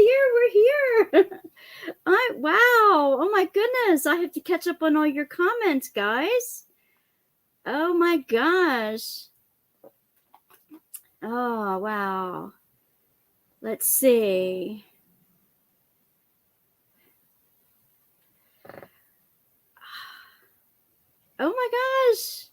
We're here. Wow. Oh my goodness. I have to catch up on all your comments, guys. Oh my gosh. Oh, wow. Let's see. Oh my gosh.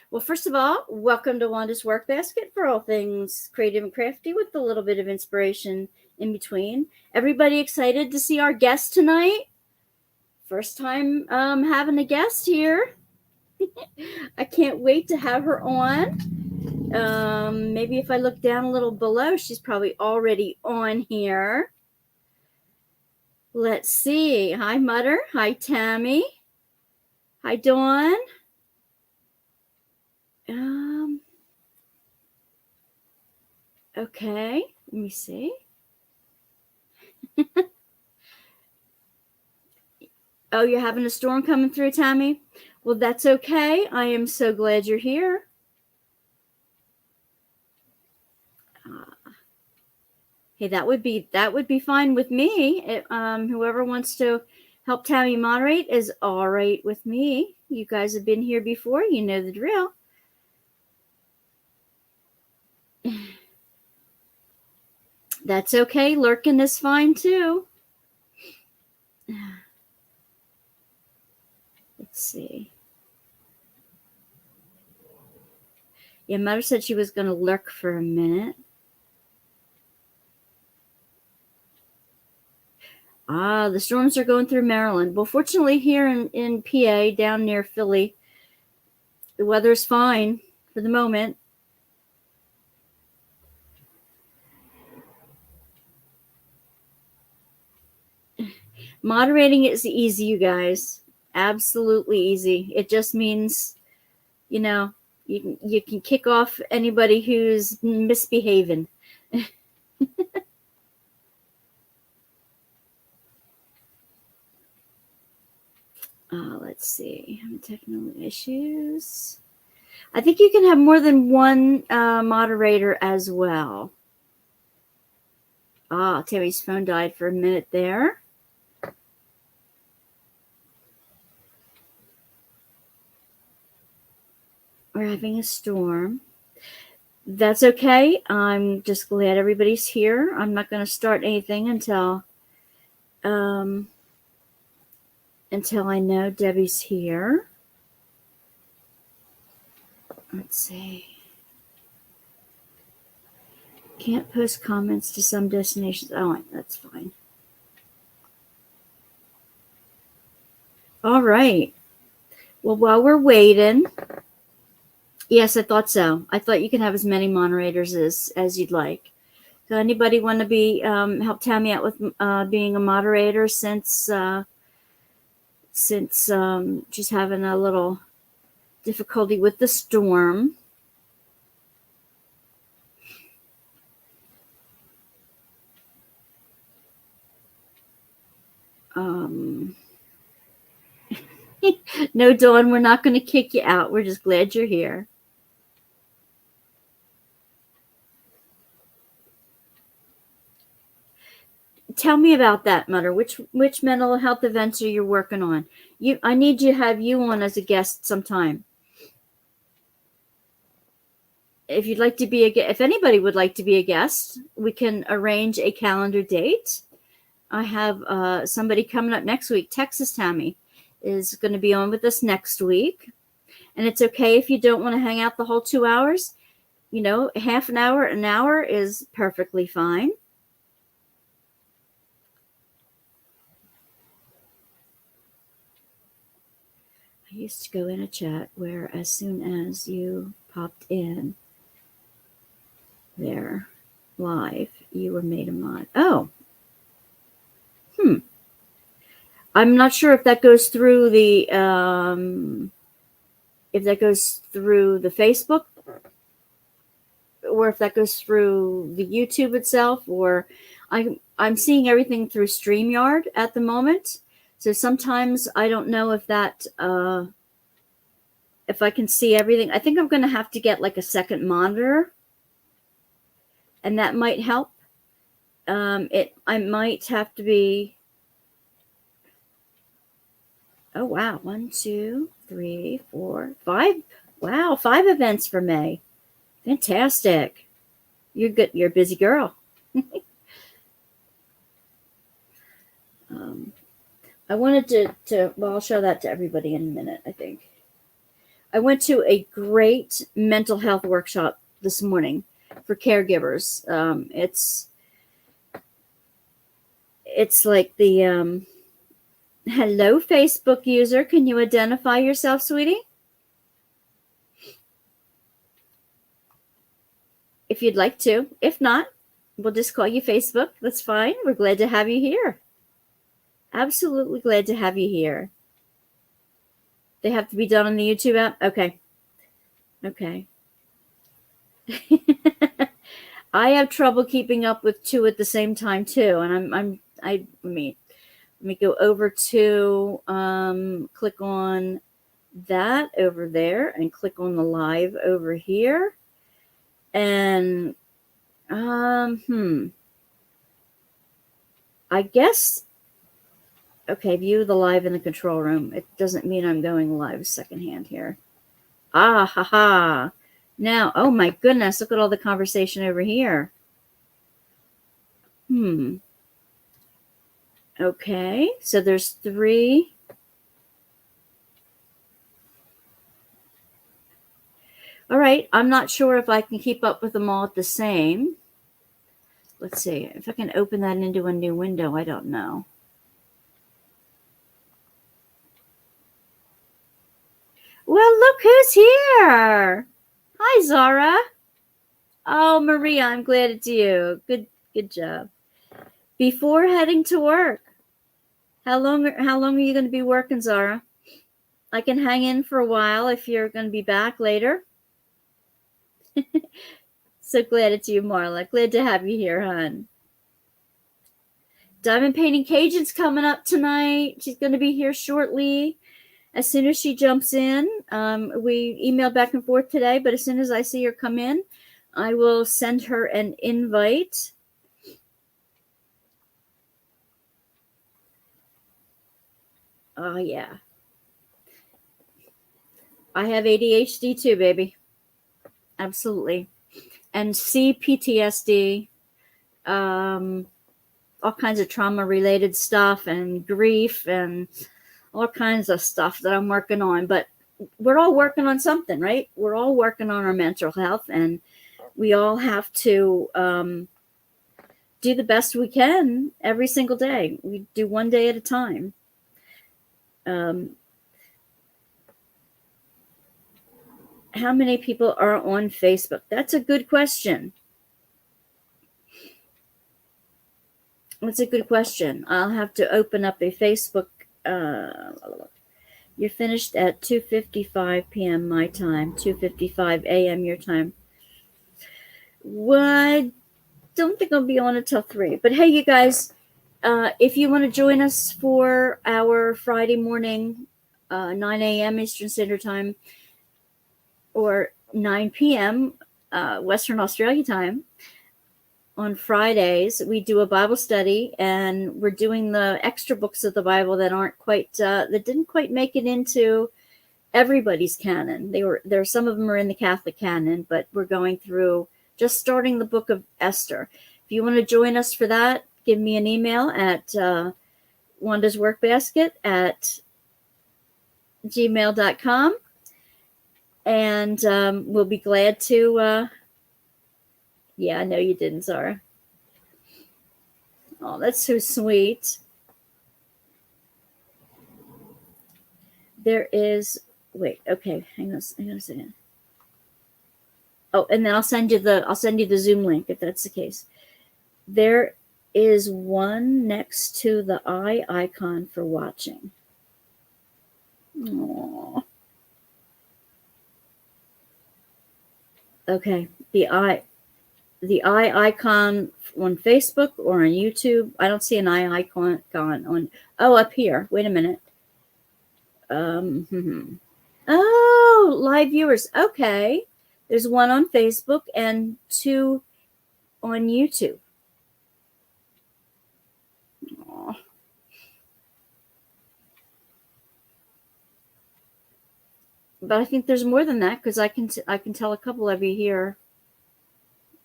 Well, first of all, welcome to Wanda's Workbasket for all things creative and crafty with a little bit of inspiration in between. Everybody excited to see our guest tonight? First time having a guest here. I can't wait to have her on. Maybe if I look down a little below, she's probably already on here. Let's see. Hi, Mutter. Hi, Tammy. Hi, Dawn. Okay, let me see. Oh, you're having a storm coming through, Tammy? Well, that's okay. I am so glad you're here. Hey, that would be fine with me. Whoever wants to help Tammy moderate is all right with me. You guys have been here before. You know the drill. That's okay. Lurking is fine too. Let's see. Yeah, Mother said she was going to lurk for a minute. The storms are going through Maryland. Well, fortunately here in PA, down near Philly, the weather's fine for the moment. Moderating is easy, you guys. Absolutely easy. It just means, you can kick off anybody who's misbehaving. Let's see. Technical issues. I think you can have more than one moderator as well. Tammy's phone died for a minute there. We're having a storm. That's okay. I'm just glad everybody's here. I'm not going to start anything until I know Debbie's here. Let's see. Can't post comments to some destinations. Oh, that's fine. All right. Well, while we're waiting, yes, I thought so. I thought you can have as many moderators as you'd like. So anybody want to be help Tammy out with being a moderator since she's having a little difficulty with the storm? No, Dawn, we're not going to kick you out. We're just glad you're here. Tell me about that, Mutter. Which mental health events are you working on? I need to have you on as a guest sometime. If you'd like to be if anybody would like to be a guest, we can arrange a calendar date. I have somebody coming up next week. Texas Tammy is going to be on with us next week. And it's okay if you don't want to hang out the whole 2 hours. Half an hour is perfectly fine. I used to go in a chat where as soon as you popped in there live, you were made a mod. Oh. I'm not sure if that goes through the Facebook, or if that goes through the YouTube itself, or I'm seeing everything through StreamYard at the moment. So sometimes I don't know if that if I can see everything. I think I'm going to have to get like a second monitor, and that might help. I might have to be, oh wow, 1, 2, 3, 4, 5. Wow, 5 events for May. Fantastic. You're good. You're a busy girl. I wanted to, well, I'll show that to everybody in a minute, I think. I went to a great mental health workshop this morning for caregivers. It's like the, hello, Facebook user. Can you identify yourself, sweetie? If you'd like to. If not, we'll just call you Facebook. That's fine. We're glad to have you here. Absolutely glad to have you here. They have to be done on the YouTube app? Okay. I have trouble keeping up with 2 at the same time too. And let me go over to, click on that over there and click on the live over here. And, I guess, okay, view the live in the control room. It doesn't mean I'm going live secondhand here. Ah, ha. Now, oh my goodness, look at all the conversation over here. Okay, so there's 3. All right, I'm not sure if I can keep up with them all at the same. Let's see, if I can open that into a new window, I don't know. Well, look who's here. Hi, Zara. Oh, Maria, I'm glad it's you. Good job. Before heading to work, how long are you going to be working, Zara? I can hang in for a while if you're going to be back later. So glad it's you, Marla. Glad to have you here, hon. Diamond Painting Cajun's coming up tonight. She's going to be here shortly. As soon as she jumps in, we emailed back and forth today, but as soon as I see her come in, I will send her an invite. Oh, yeah. I have ADHD too, baby. Absolutely. And CPTSD, all kinds of trauma-related stuff and grief and all kinds of stuff that I'm working on. But we're all working on something, right? We're all working on our mental health, and we all have to do the best we can every single day. We do one day at a time. How many people are on Facebook? That's a good question. That's a good question. I'll have to open up a Facebook. You're finished at 2:55 p.m. my time, 2:55 a.m. your time. Well, I don't think I'll be on until 3. But hey, you guys, if you want to join us for our Friday morning, 9 a.m. Eastern Standard Time, or 9 p.m. Western Australia time, on Fridays, we do a Bible study, and we're doing the extra books of the Bible that aren't quite, that didn't quite make it into everybody's canon. Some of them are in the Catholic canon, but we're going through, just starting the book of Esther. If you want to join us for that, give me an email at Wandasworkbasket at gmail.com, and we'll be glad to. Yeah, I know you didn't, Zara. Oh, that's so sweet. There is, wait, okay, hang on a second. Oh, and then I'll send you the Zoom link if that's the case. There is one next to the eye icon for watching. Aww. Okay, the eye icon on Facebook or on YouTube. I don't see an eye icon on. Oh, up here. Wait a minute. Oh, live viewers. Okay, there's one on Facebook and 2 on YouTube. But I think there's more than that because I can tell a couple of you here.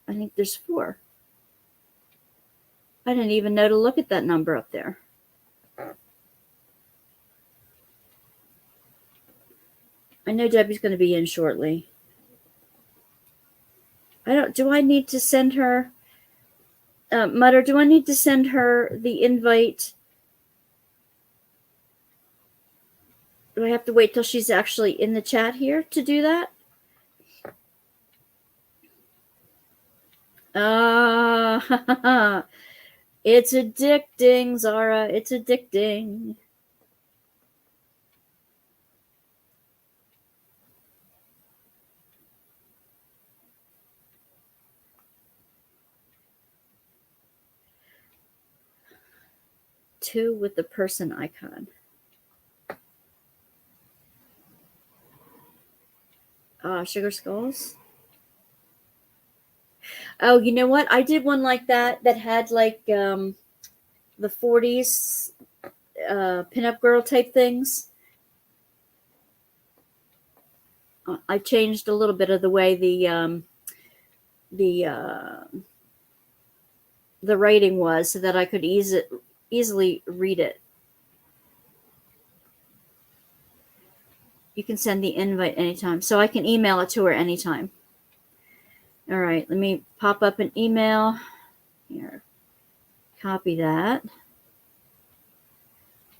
I think there's 4. I didn't even know to look at that number up there. I know Debbie's going to be in shortly. Do I need to send her, Mutter, do I need to send her the invite? Do I have to wait till she's actually in the chat here to do that? It's addicting, Zara. It's addicting. Two with the person icon. Sugar skulls. Oh, you know what? I did one like that had like the 40s pinup girl type things. I changed a little bit of the way the writing was so that I could easily read it. You can send the invite anytime, so I can email it to her anytime. All right, let me pop up an email here. Copy that.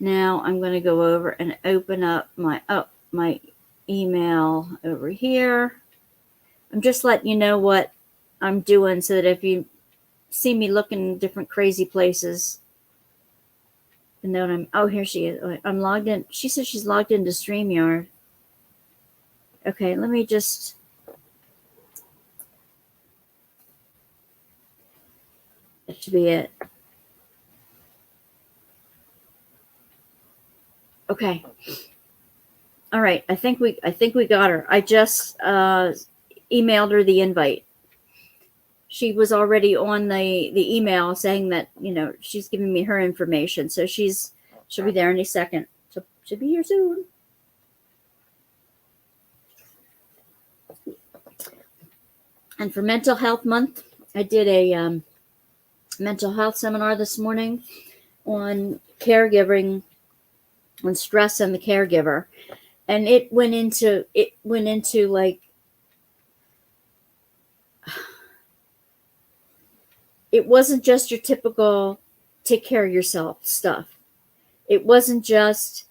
Now I'm going to go over and open up my email over here. I'm just letting you know what I'm doing so that if you see me looking different crazy places, and then here she is. I'm logged in. She says she's logged into StreamYard. Okay, let me just. That should be it. Okay. All right. I think we got her. I just emailed her the invite. She was already on the email saying that, she's giving me her information. So she'll be there any second. So she'll be here soon. And for Mental Health Month, I did a mental health seminar this morning on caregiving, on stress and the caregiver. And it went into like, it wasn't just your typical take care of yourself stuff. It wasn't just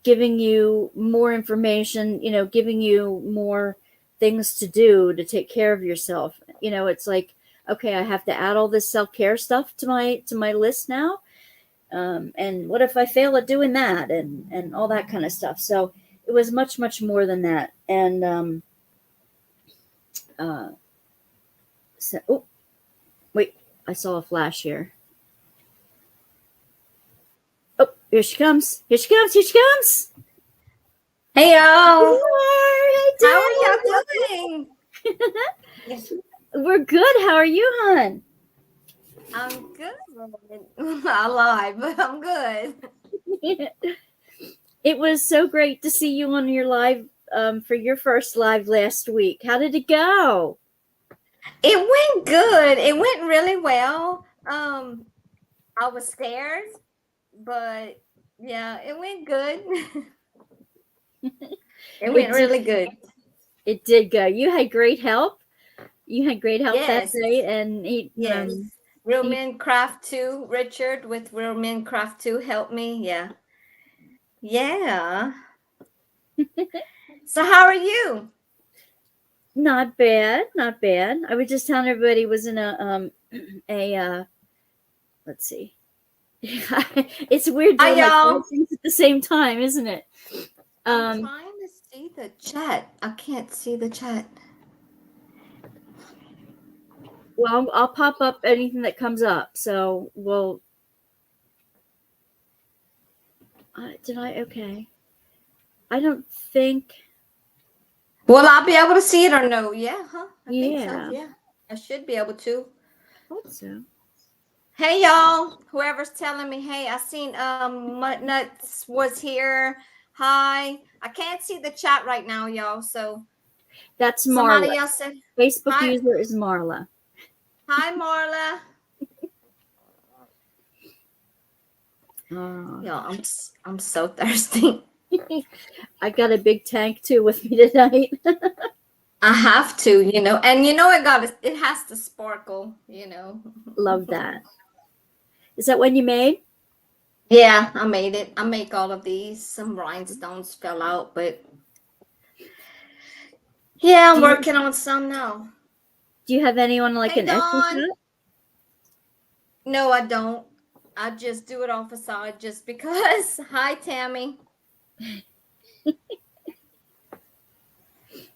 giving you more information, giving you more things to do to take care of yourself. It's like, okay, I have to add all this self-care stuff to my list now. And what if I fail at doing that and all that kind of stuff. So it was much, much more than that. And wait, I saw a flash here. Oh, here she comes. Here she comes. Hey, y'all. Hey, how are y'all doing? We're good. How are you, hon? I'm good. I lied, but I'm good. It was so great to see you on your live for your first live last week. How did it go? It went good. It went really well. I was scared, but yeah, it went good. It went really good. It did go. You had great help. Yes. That day, and yes. Real Men Craft 2, Richard with Real Men Craft 2 helped me. Yeah. Yeah. So how are you? Not bad. I was just telling everybody was in a let's see. It's weird doing like things at the same time, isn't it? I'm trying to see the chat. I can't see the chat. Well, I'll pop up anything that comes up. So we'll. Okay. I don't think. Will I be able to see it or no? Yeah, huh? I think so. Yeah, I should be able to. Hope so. Hey, y'all. Whoever's telling me, hey, I seen Nuts was here. Hi. I can't see the chat right now, y'all. So That's somebody Marla. else said, Facebook hi. user is Marla. Hi, Marla. Oh. Y'all, I'm so thirsty. I got a big tank too with me tonight. I have to, and it has to sparkle. Love that. Is that one you made? Yeah, I made it. I make all of these. Some rhinestones fell out, but yeah, I'm working on some now. Do you have anyone like Hey, an Etsy Dawn. shop? No, I don't. I just do it off the side just because. Hi, Tammy.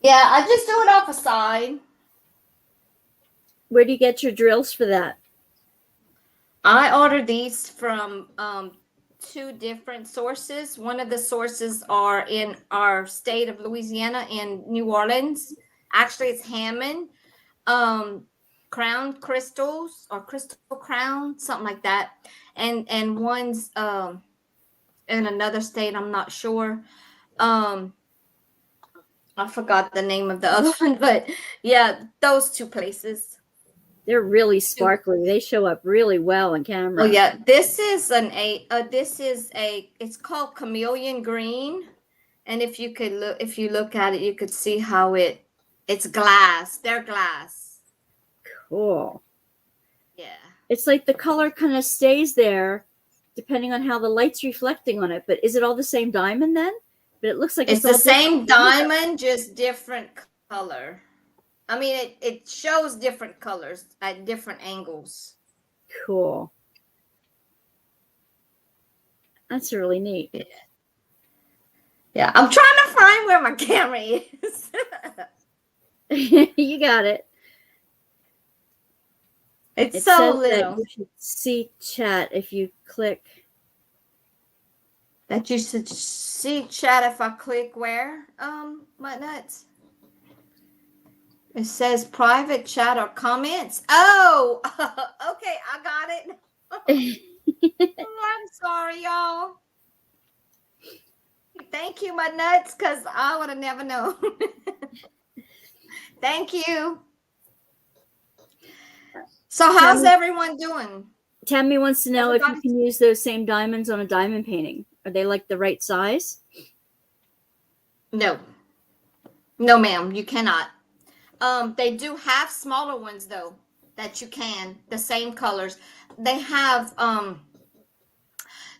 Yeah, I just do it off the side. Where do you get your drills for that? I order these from two different sources. One of the sources are in our state of Louisiana in New Orleans. Actually, it's Hammond. Crown crystals or crystal crown, something like that. And one's in another state, I'm not sure. I forgot the name of the other one, but yeah, those two places. They're really sparkly. They show up really well on camera. Oh yeah, this is it's called chameleon green. And if you look at it, you could see how it's glass. They're glass. Cool. Yeah. It's like the color kind of stays there depending on how the light's reflecting on it. But is it all the same diamond then? But it looks like It's the same diamond, just different color. I mean, it shows different colors at different angles. Cool. That's really neat. Yeah, I'm trying to find where my camera is. You got it. It's so little. That you should see chat if you click. That you should see chat if I click where? My nuts. It says private chat or comments. Oh, okay, I got it. I'm sorry, y'all. Thank you, my nuts, because I would have never known. Thank you. So how's everyone doing? Tammy wants to know if you can use those same diamonds on a diamond painting. Are they like the right size? No. No, ma'am, you cannot. They do have smaller ones though that you can, the same colors. They have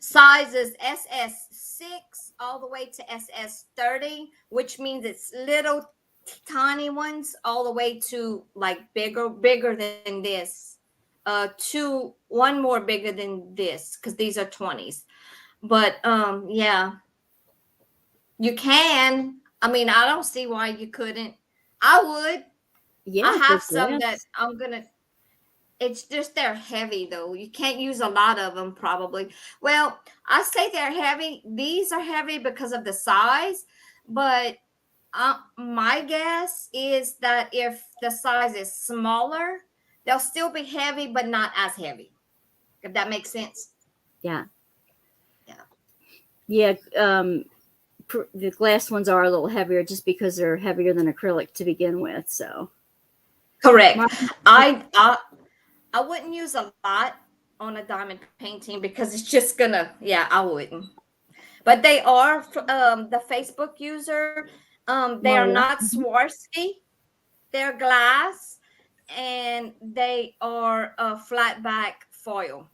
sizes SS6 all the way to SS30, which means it's little tiny ones all the way to like bigger than this. One more bigger than this because these are 20s. But yeah, you can. I mean, I don't see why you couldn't. I would. Yeah, I have some that I'm gonna. It's just they're heavy though. You can't use a lot of them probably. Well, I say they're heavy. These are heavy because of the size, but my guess is that if the size is smaller, they'll still be heavy, but not as heavy. If that makes sense. Yeah. Yeah. Yeah. The glass ones are a little heavier just because they're heavier than acrylic to begin with. So. Correct. I wouldn't use a lot on a diamond painting because it's just gonna. Yeah, I wouldn't. But they are the Facebook user. They are not Swarovski. They're glass, and they are flat back foil.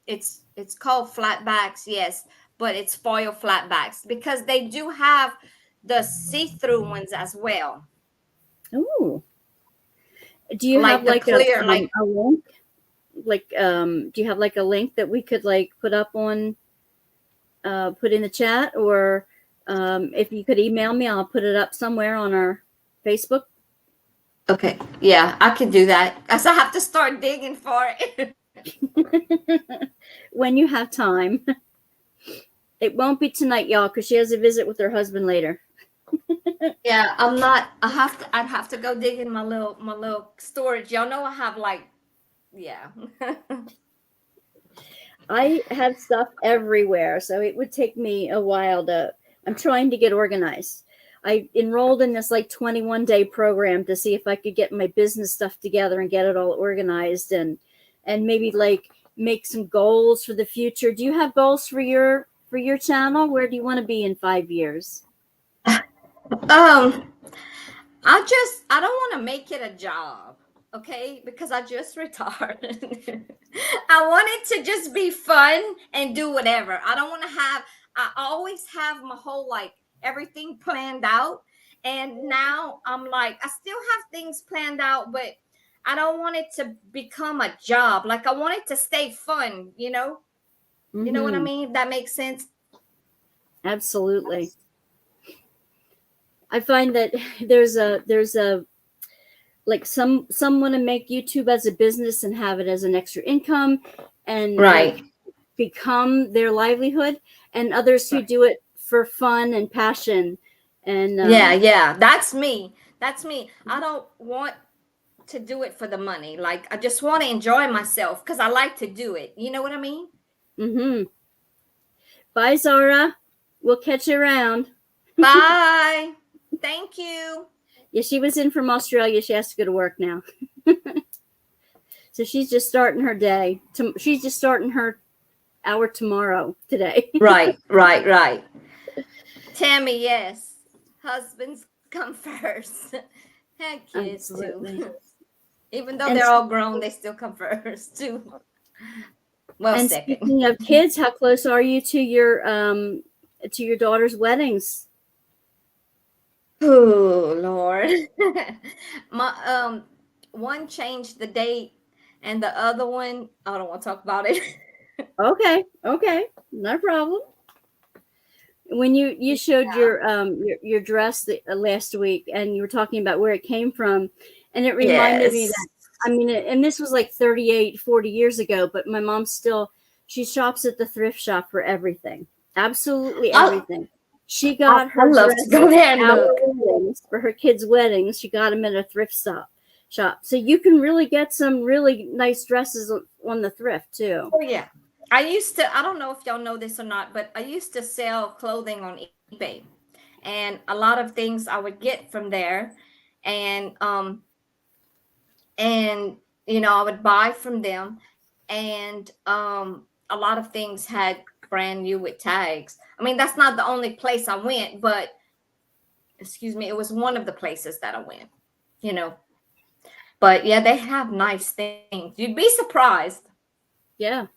It's called flat backs, yes, but it's foil flat backs because they do have the see-through ones as well. Ooh. Do you have like a link? Like do you have like a link that we could like put up on put in the chat, or if you could email me, I'll put it up somewhere on our Facebook. Okay, yeah, I can do that. As I have to start digging for it. When you have time. It won't be tonight, y'all, because she has a visit with her husband later. Yeah, I'm not. I'd have to go dig in my little storage. Y'all know I have like, yeah. I have stuff everywhere, so it would take me a while to I'm trying to get organized. I enrolled in this like 21-day program to see if I could get my business stuff together and get it all organized and maybe like make some goals for the future. Do you have goals for your channel? Where do you want to be in 5 years? Um, I don't want to make it a job, okay? Because I just retired. I want it to just be fun and do whatever. I don't want to have, I always have my whole like everything planned out. And now I'm like, I still have things planned out, but I don't want it to become a job. Like I want it to stay fun, you know? You know what I mean? If that makes sense. Absolutely. I find that there's a like some want to make YouTube as a business and have it as an extra income and Right. like, become their livelihood, and others who do it for fun and passion. And yeah, that's me. That's me. I don't want to do it for the money. Like I just want to enjoy myself because I like to do it. You know what I mean? Bye, Zara. We'll catch you around. Bye. Thank you. Yeah, she was in from Australia. She has to go to work now. So she's just starting her day. She's just starting her hour tomorrow today. Right. Tammy, yes. Husbands come first. Heck, kids too. Even though they're all grown, they still come first too. Well, and second. Speaking of kids, how close are you to your daughter's weddings? Oh Lord. My one changed the date and the other one, I don't want to talk about it. Okay, no problem. When you showed your dress last week, and you were talking about where it came from, and it reminded me that, I mean, and this was like 40 years ago, but my mom she shops at the thrift shop for everything, absolutely everything. She got her dresses for her kids' weddings. She got them at a thrift shop. So you can really get some really nice dresses on the thrift too. Oh yeah. I don't know if y'all know this or not, but I used to sell clothing on eBay, and a lot of things I would get from there, and you know, I would buy from them, and a lot of things had brand new with tags. I mean, that's not the only place I went, but excuse me, it was one of the places that I went, you know. But yeah, they have nice things. You'd be surprised. Yeah,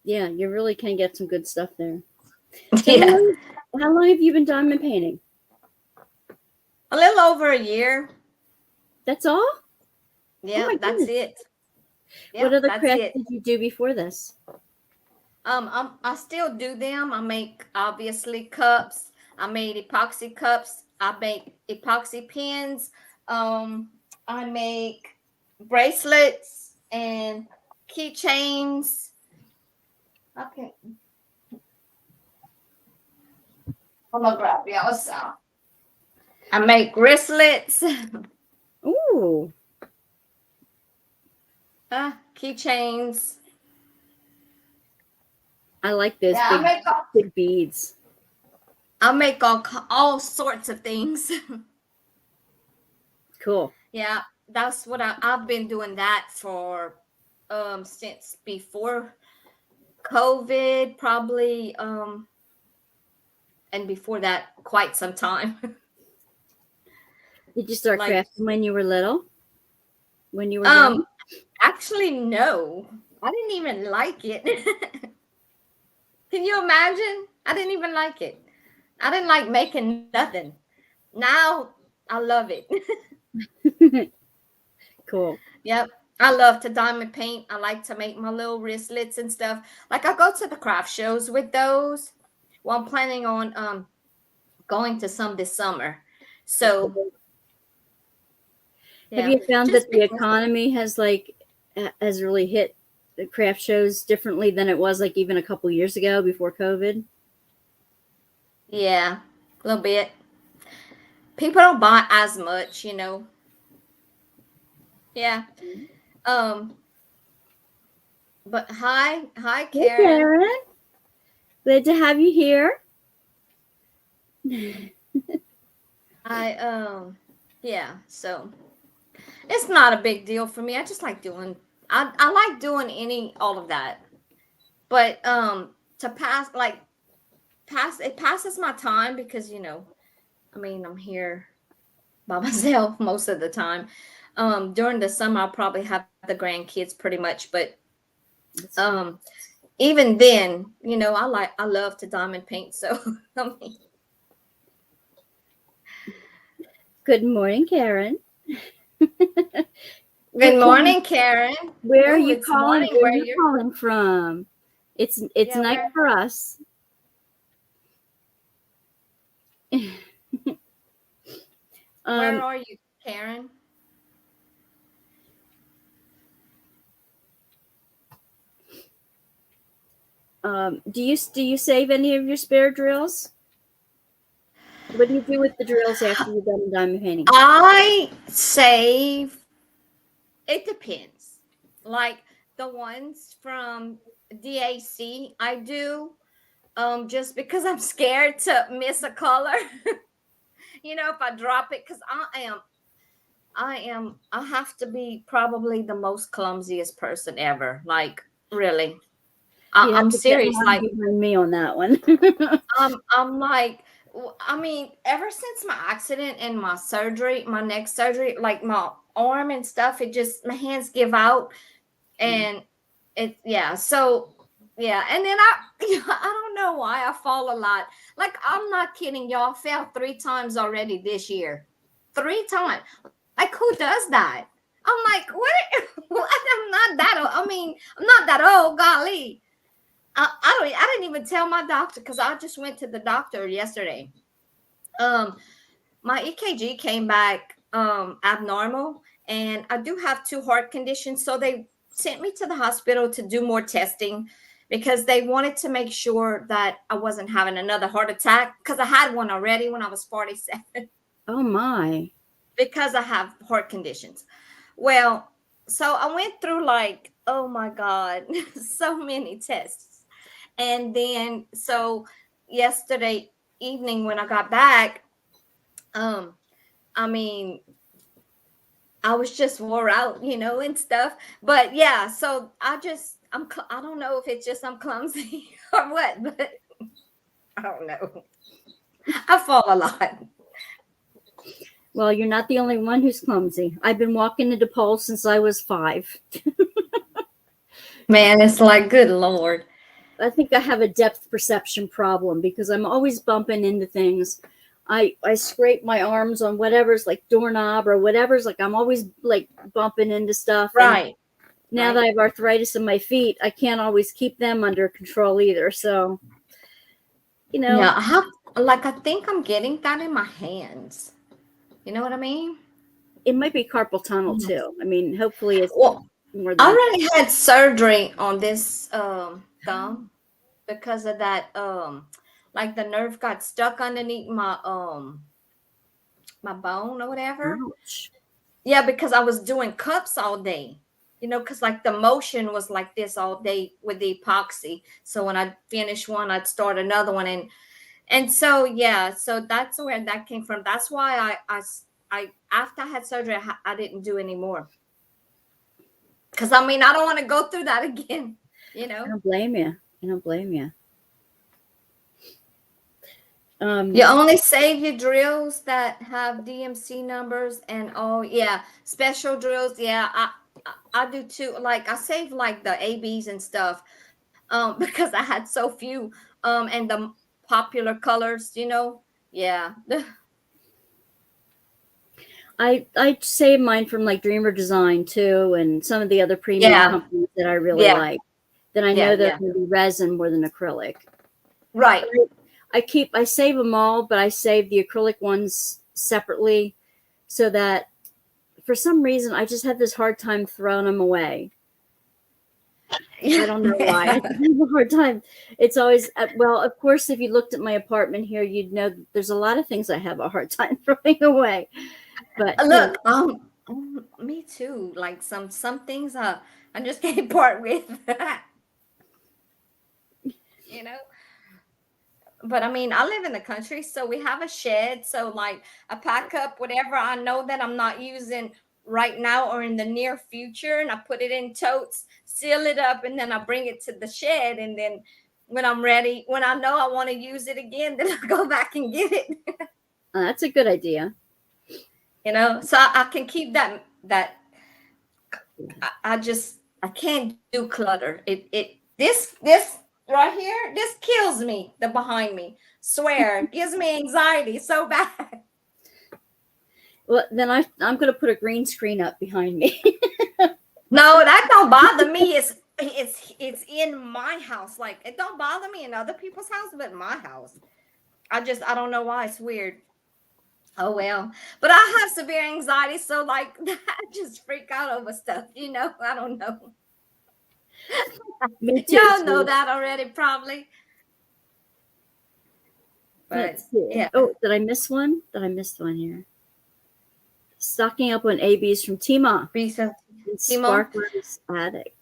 you really can get some good stuff there. Yeah. How long have you been diamond painting? A little over a year. That's all? Yeah, that's it. Yeah, what other crafts did you do before this? I still do them. I make obviously cups. I made epoxy cups. I make epoxy pins. I make bracelets and keychains. Okay. I'm gonna grab y'all some. I make wristlets. Ooh. Keychains. I like those big beads. I make all sorts of things. Cool. Yeah, that's what I've been doing that for since before COVID, probably and before that quite some time. Did you start crafting when you were little? When you were young? Actually, no. I didn't even like it. Can you imagine? I didn't even like it. I didn't like making nothing. Now I love it. Cool. Yep. I love to diamond paint. I like to make my little wristlets and stuff. Like I go to the craft shows with those. Well, I'm planning on going to some this summer. So yeah. Have you found that the economy has really hit the craft shows differently than it was like even a couple years ago before COVID? Yeah, a little bit. People don't buy as much, you know. Yeah. But hi, Karen. Hey, Karen. Glad to have you here. Yeah, so it's not a big deal for me. I just like doing I like doing all of that. But to it passes my time because I mean, I'm here by myself most of the time. During the summer I'll probably have the grandkids pretty much, but um even then, I love to diamond paint, so I mean, Good morning, Karen. good morning, Karen. Where are Oh, you it's calling? morning Where are where you you're. calling from? It's Yeah, night for us. where are you, Karen? Do you save any of your spare drills? What do you do with the drills after you're done diamond painting? I save. It depends. Like the ones from DAC, I do. Just because I'm scared to miss a color. If I drop it, because I have to be probably the most clumsiest person ever. Like, really. You have I'm to get serious. Like, behind me on that one. I'm like, I mean, ever since my accident and my surgery, my neck surgery, like my arm and stuff, my hands give out, and yeah. So yeah, and then I don't know why I fall a lot. Like, I'm not kidding, y'all. I fell 3 times already this year, 3 times. Like, who does that? I'm like, what? What? I'm not that old. I mean, I'm not that old. Golly. I didn't even tell my doctor because I just went to the doctor yesterday. My EKG came back abnormal, and I do have 2 heart conditions, so they sent me to the hospital to do more testing because they wanted to make sure that I wasn't having another heart attack because I had one already when I was 47. Oh my. Because I have heart conditions. Well, so I went through, like, oh my God, so many tests. And then so yesterday evening when I got back, I mean, I was just wore out, and stuff. But yeah, so I don't know if it's just I'm clumsy or what, but I don't know. I fall a lot. Well, you're not the only one who's clumsy. I've been walking into poles since I was 5. Man, it's like, good Lord. I think I have a depth perception problem because I'm always bumping into things. I scrape my arms on whatever's like doorknob or whatever's like I'm always like bumping into stuff. Right. And now that I have arthritis in my feet, I can't always keep them under control either. So, Yeah, I think I'm getting that in my hands. You know what I mean? it might be carpal tunnel too. I mean, hopefully it's Well, more I than already had surgery on this thumb because of that. Like the nerve got stuck underneath my bone or whatever. ouch. Yeah, because I was doing cups all day. Because like the motion was like this all day with the epoxy. So when I finish one, I'd start another one, and so yeah, so that's where that came from. That's why I after I had surgery, I didn't do anymore. Because I mean, I don't want to go through that again. I don't blame you. I don't blame you. You only save your drills that have DMC numbers and special drills. Yeah, I do too. Like, I save like the ABs and stuff, because I had so few, and the popular colors. Yeah. I save mine from like Dreamer Design too, and some of the other premium companies that I really like. That I know they're going to be resin more than acrylic. Right. I save them all, but I save the acrylic ones separately, so that for some reason I just have this hard time throwing them away. I don't know why. I have a hard time. It's always well, of course, if you looked at my apartment here, you'd know that there's a lot of things I have a hard time throwing away. But look, me too. Like some things I just can't part with. you know. but I mean, I live in the country, so we have a shed. So like I pack up whatever I know that I'm not using right now or in the near future, and I put it in totes, seal it up, and then I bring it to the shed. And then when I'm ready, when I know I want to use it again, then I go back and get it. That's a good idea. So I can keep that. I can't do clutter. This right here, this kills me. The behind me, swear, gives me anxiety so bad. Well, then I'm going to put a green screen up behind me. No, that don't bother me. It's in my house. Like it don't bother me in other people's house, but in my house, I don't know why. It's weird. Oh well, but I have severe anxiety, so like I just freak out over stuff. I don't know. Me too. Y'all know that already, probably. But yeah. Oh, did I miss one? Did I miss one here? Stocking up on ABs from Tima. Sparkler's Attic.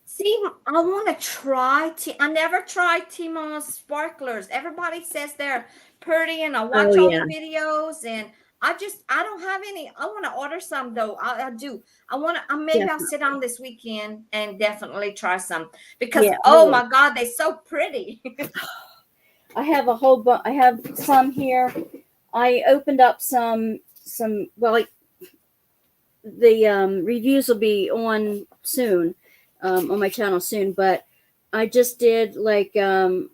See, I want to try. I never tried Tima's sparklers. Everybody says they're pretty, and I watch all the videos, and I don't have any. I want to order some though. I do. I want to. Maybe I'll sit down this weekend and definitely try some because oh my God, they're so pretty. I have a whole bunch. I have some here. I opened up some. Well, like the reviews will be on soon, on my channel soon. But I just did like well,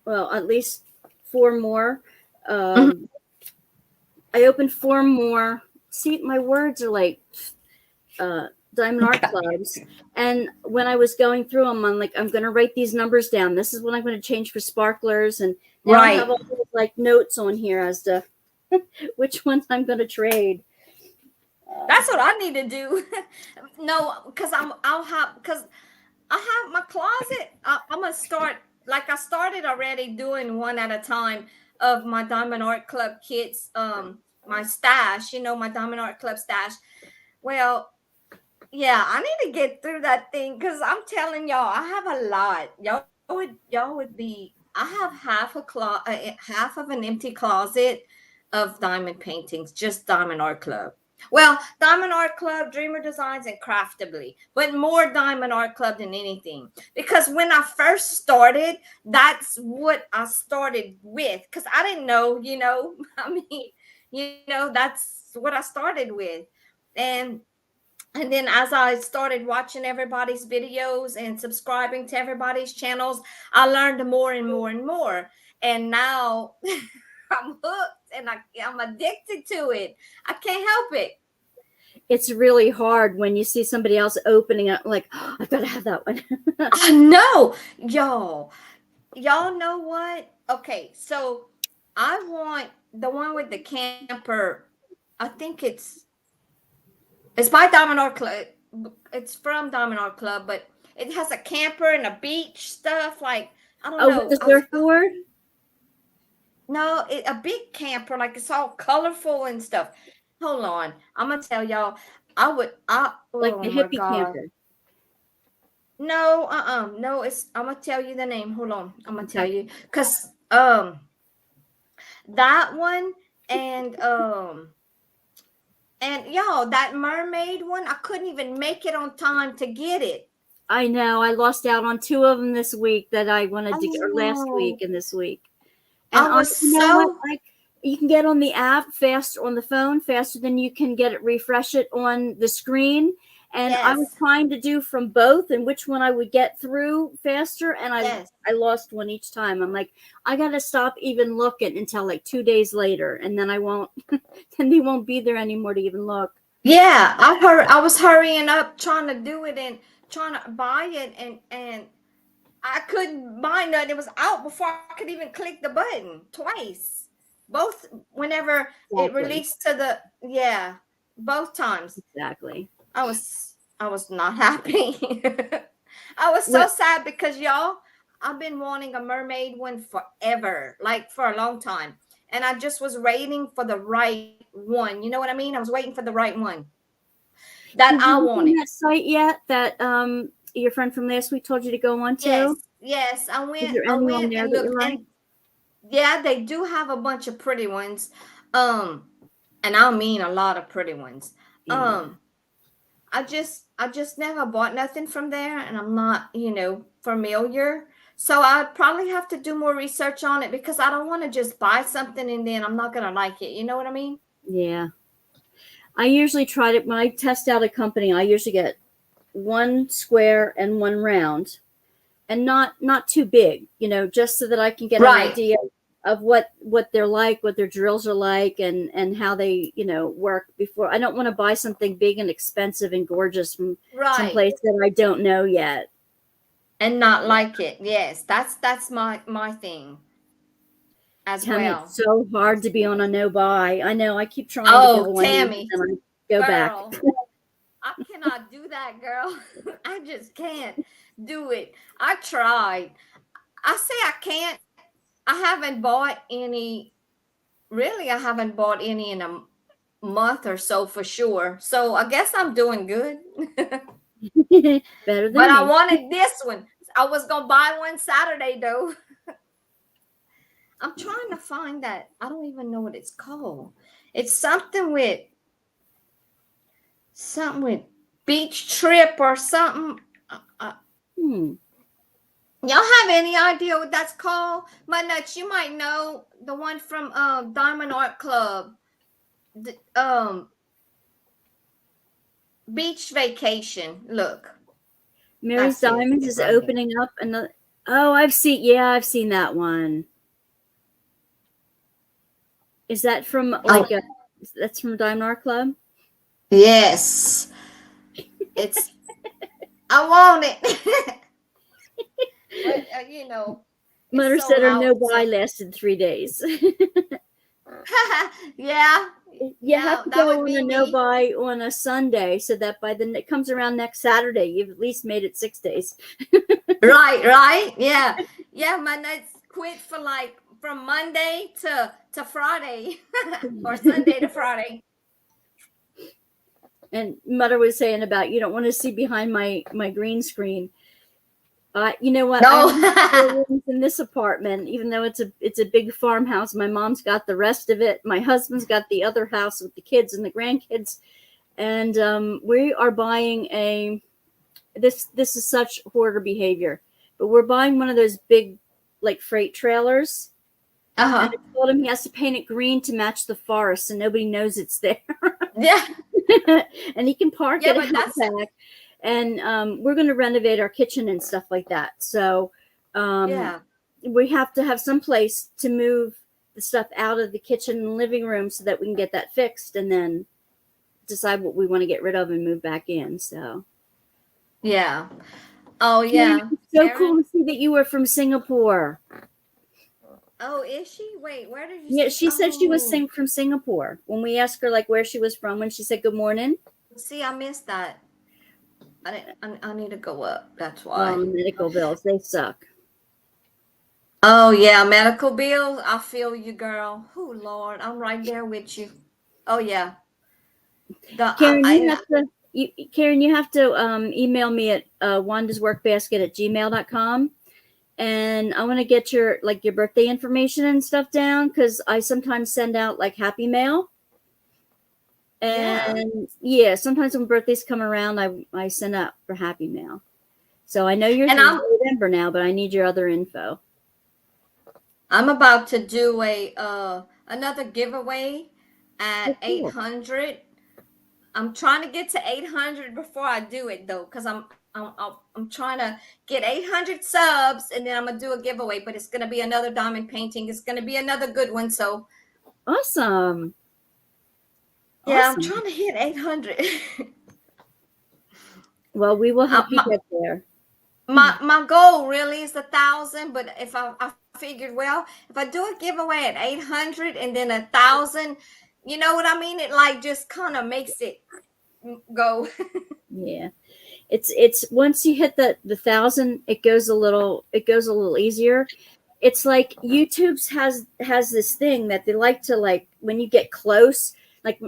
at least 4 more. I opened 4 more. See, my words are like Diamond Art Clubs. And when I was going through them, I'm like, I'm going to write these numbers down. This is what I'm going to change for sparklers. And now I have all these, like notes on here as to which ones I'm going to trade. That's what I need to do. No, because I have my closet. I'm going to start, like I started already doing one at a time of my Diamond Art Club kits, my stash, my Diamond Art Club stash. Well, yeah, I need to get through that thing because I'm telling y'all, I have a lot. Y'all would be. I have half of an empty closet of diamond paintings, just Diamond Art Club. Well, Diamond Art Club, Dreamer Designs, and Craftably, but more Diamond Art Club than anything. Because when I first started, that's what I started with. Because I didn't know, I mean, that's what I started with. And then as I started watching everybody's videos and subscribing to everybody's channels, I learned more and more and more. And now I'm hooked and I'm addicted to it. I can't help it. It's really hard when you see somebody else opening it, like, oh, I gotta have that one. I know. Y'all know what? Okay, so I want the one with the camper. I think it's by Diamond Art Club. It's from Diamond Art Club, but it has a camper and a beach stuff. Like, I don't know. With the surfboard? No, a big camper. Like, it's all colorful and stuff. Hold on. I'm going to tell y'all. Like the hippie camper. No, no, I'm going to tell you the name. Hold on. I'm going to tell you. Because that one and y'all, that mermaid one, I couldn't even make it on time to get it. I know. I lost out on 2 of them this week that I wanted to get, or last week and this week. And I was you can get on the app on the phone faster than you can refresh it on the screen. And I was trying to do from both and which one I would get through faster. And I lost one each time. I'm like, I got to stop even looking until like 2 days later. And then then they won't be there anymore to even look. Yeah. I was hurrying up trying to do it and trying to buy it. And I couldn't buy nothing. It was out before I could even click the button twice. Both, whenever it released to both times. Exactly. I was not happy. I was so sad because y'all, I've been wanting a mermaid one forever, like for a long time. And I just was waiting for the right one. You know what I mean? I was waiting for the right one that I wanted. That site yet that your friend from last week told you to go on to? Yes, Is there I any on went there and that you looked, like? and yeah, they do have a bunch of pretty ones. Um, and I mean a lot of pretty ones. Yeah. Um, I just never bought nothing from there, and I'm not, familiar. So I'd probably have to do more research on it because I don't want to just buy something and then I'm not gonna like it. You know what I mean? Yeah. I usually try to, when I test out a company, I usually get one square and one round, and not too big, just so that I can get an Right, idea of what they're like, what their drills are like, and how they, work before. I don't want to buy something big and expensive and gorgeous from some right. place that I don't know yet. And not like it. Yes, that's my thing as Tammy, well. it's so hard to be on a no buy. I know, I keep trying to Oh, go on, Tammy, and I go back. girl, I cannot do that, girl. I just can't do it. I tried. I say I can't. I haven't bought any. Really, I haven't bought any in a month or so for sure. So I guess I'm doing good. Better But than I me. wanted this one. I was gonna buy one Saturday though. I'm trying to find that. I don't even know what it's called. It's something with beach trip or something. Hmm. Y'all have any idea what that's called? My nuts, you might know the one from Diamond Art Club. The, beach vacation. Look, Mary's that's it Diamonds is right here. opening up another. Oh, I've seen that one. Is that from Oh, that's from Diamond Art Club? yes. It's I want it. But it's Mother said sold her out. no buy So lasted 3 days. yeah, You have to that go would on a be no me. buy on a Sunday so that by the it comes around next Saturday, you've at least made it 6 days. Right. Yeah. Yeah, my nuts quit for like from Monday to Friday or Sunday to Friday. And Mother was saying about you don't want to see behind my green screen. You know what? I No. only have 4 rooms in this apartment, even though it's a big farmhouse. My mom's got the rest of it. My husband's got the other house with the kids and the grandkids, and we are buying a. This is such hoarder behavior, but we're buying one of those big, like freight trailers. And Uh-huh. I told him he has to paint it green to match the forest, so nobody knows it's there. Yeah. And he can park Yeah, it but out back. And we're going to renovate our kitchen and stuff like that. So yeah. we have to have some place to move the stuff out of the kitchen and living room so that we can get that fixed and then decide what we want to get rid of and move back in. So Yeah. Oh Karen, yeah. it's so Karen. cool to see that you were from Singapore. Oh, is she? Wait, where did you Yeah, see? she said she was Oh, from Singapore. When we asked her like where she was from, when she said good morning. see, I missed that. I need to go up. That's Oh, why. medical bills, they suck. Oh yeah, medical bills. I feel you, girl. Oh Lord, I'm right there with you. Oh yeah. The Karen, I know. Karen, you have to email me at wandasworkbasket@gmail.com. And I want to get your birthday information and stuff down because I sometimes send out like happy mail. Yeah. And yeah, sometimes when birthdays come around, I send out for happy mail. So I know yours And is November now, but I need your other info. I'm about to do a another giveaway Oh, at cool. 800. I'm trying to get to 800 before I do it though, because I'm trying to get 800 subs, and then I'm gonna do a giveaway. But it's gonna be another diamond painting. It's gonna be another good one. So Awesome. yeah, I'm Awesome. trying to hit 800. Well, we will help you my, get there. my goal really is 1,000, but if I figured, well, if I do a giveaway at 800 and then 1,000, you know what I mean? It like just kind of makes it go. Yeah. It's once you hit the 1,000, it goes a little easier. It's like YouTube's has this thing that they like to like when you get close. Like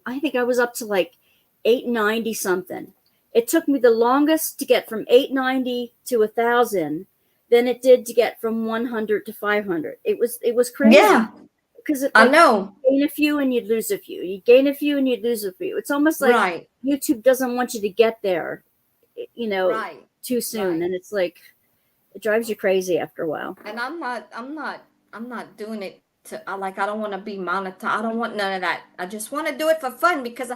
I think I was up to like 890 something. It took me the longest to get from 890 to 1,000 than it did to get from 100 to 500. It was crazy. Yeah, because I know. you gain a few and you'd lose a few. You gain a few and you'd lose a few. It's almost like Right. YouTube doesn't want you to get there, Right. too soon, Right. and it's like it drives you crazy after a while. And I'm not doing it to I don't want to be monetized. I don't want none of that. I just want to do it for fun because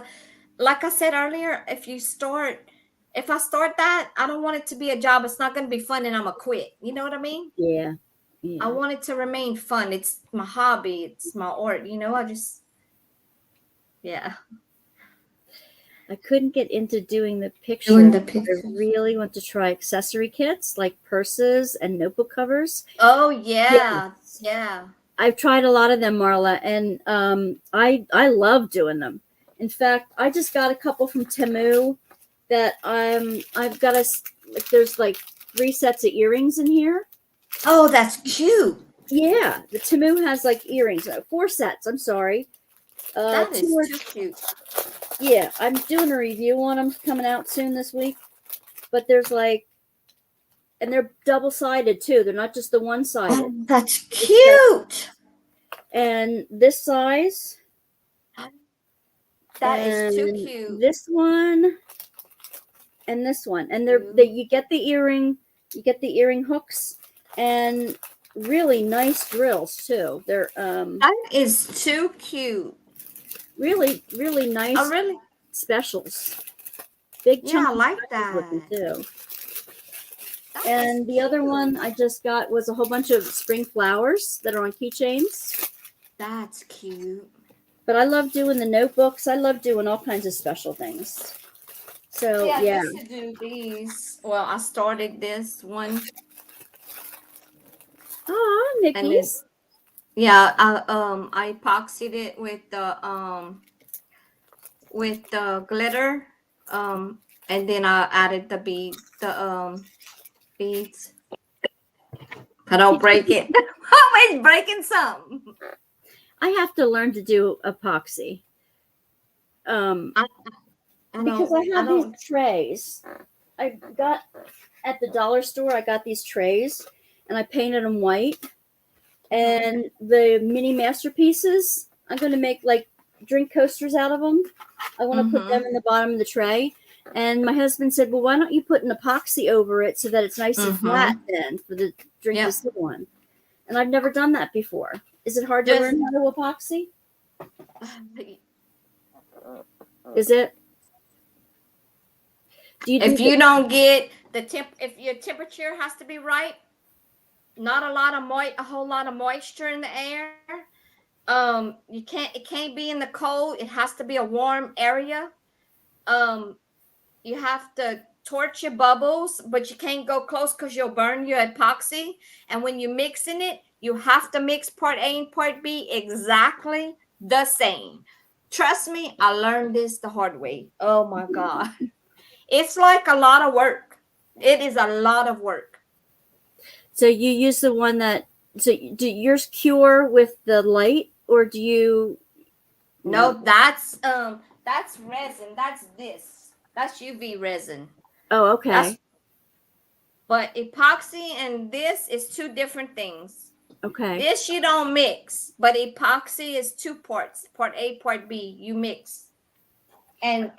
like I said earlier, if I start that, I don't want it to be a job. It's not going to be fun and I'm going to quit. You know what I mean? Yeah. I want it to remain fun. It's my hobby. It's my art. Yeah. I couldn't get into doing the Doing the pictures. pictures. I really want to try accessory kits like purses and notebook covers. Oh, yeah. Yeah. I've tried a lot of them, Marla, and I love doing them. In fact, I just got a couple from Temu that I've got there's like 3 sets of earrings in here. Oh, that's cute. Yeah, the Temu has like earrings. 4 sets. I'm sorry. That is too cute. Yeah, I'm doing a review on them coming out soon this week. But there's and they're double-sided too. They're not just the one-sided. Oh, that's cute. And this size. That is too cute. This one and this one. And you get the earring hooks and really nice drills too. They're that is too cute. Really, really nice. Oh, really? Specials. Big yeah, I like that. With them too. And the other one I just got was a whole bunch of spring flowers that are on keychains. That's cute. But I love doing the notebooks. I love doing all kinds of special things. So I used to do these. Well, I started this one. Oh, Mickey's. Yeah, I epoxied it with the glitter, and then I added the beads. I don't break it. I'm always breaking something. I have to learn to do epoxy. Because I have these trays. I got at the dollar store. I got these trays, and I painted them white. And the mini masterpieces, I'm going to make like drink coasters out of them. I want to put them in the bottom of the tray. And my husband said, well, why don't you put an epoxy over it so that it's nice and flat then for the drink to sit on? And I've never done that before. Is it hard to learn how to epoxy? Is it? If you don't get if your temperature has to be right, not a whole lot of moisture in the air. It can't be in the cold. It has to be a warm area. You have to torch your bubbles, but you can't go close because you'll burn your epoxy. And when you're mixing it, you have to mix part A and part B exactly the same. Trust me, I learned this the hard way. Oh my God. It's like a lot of work. It is a lot of work. So you use the one do yours cure with the light, or do you? No, that's resin. That's UV resin. Oh, okay. But epoxy and this is 2 different things. Okay. This you don't mix, but epoxy is 2 parts. Part A, part B. You mix. And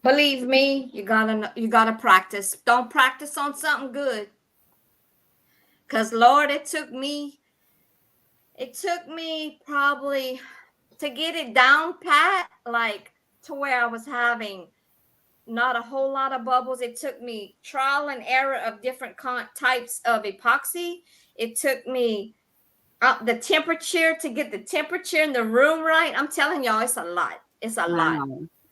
believe me, you gotta practice. Don't practice on something good. Cause Lord, it took me probably to get it down pat, like to where I was having not a whole lot of bubbles. It took me trial and error of different types of epoxy. It took me the temperature to get the temperature in the room right. I'm telling y'all, it's a lot. It's a lot.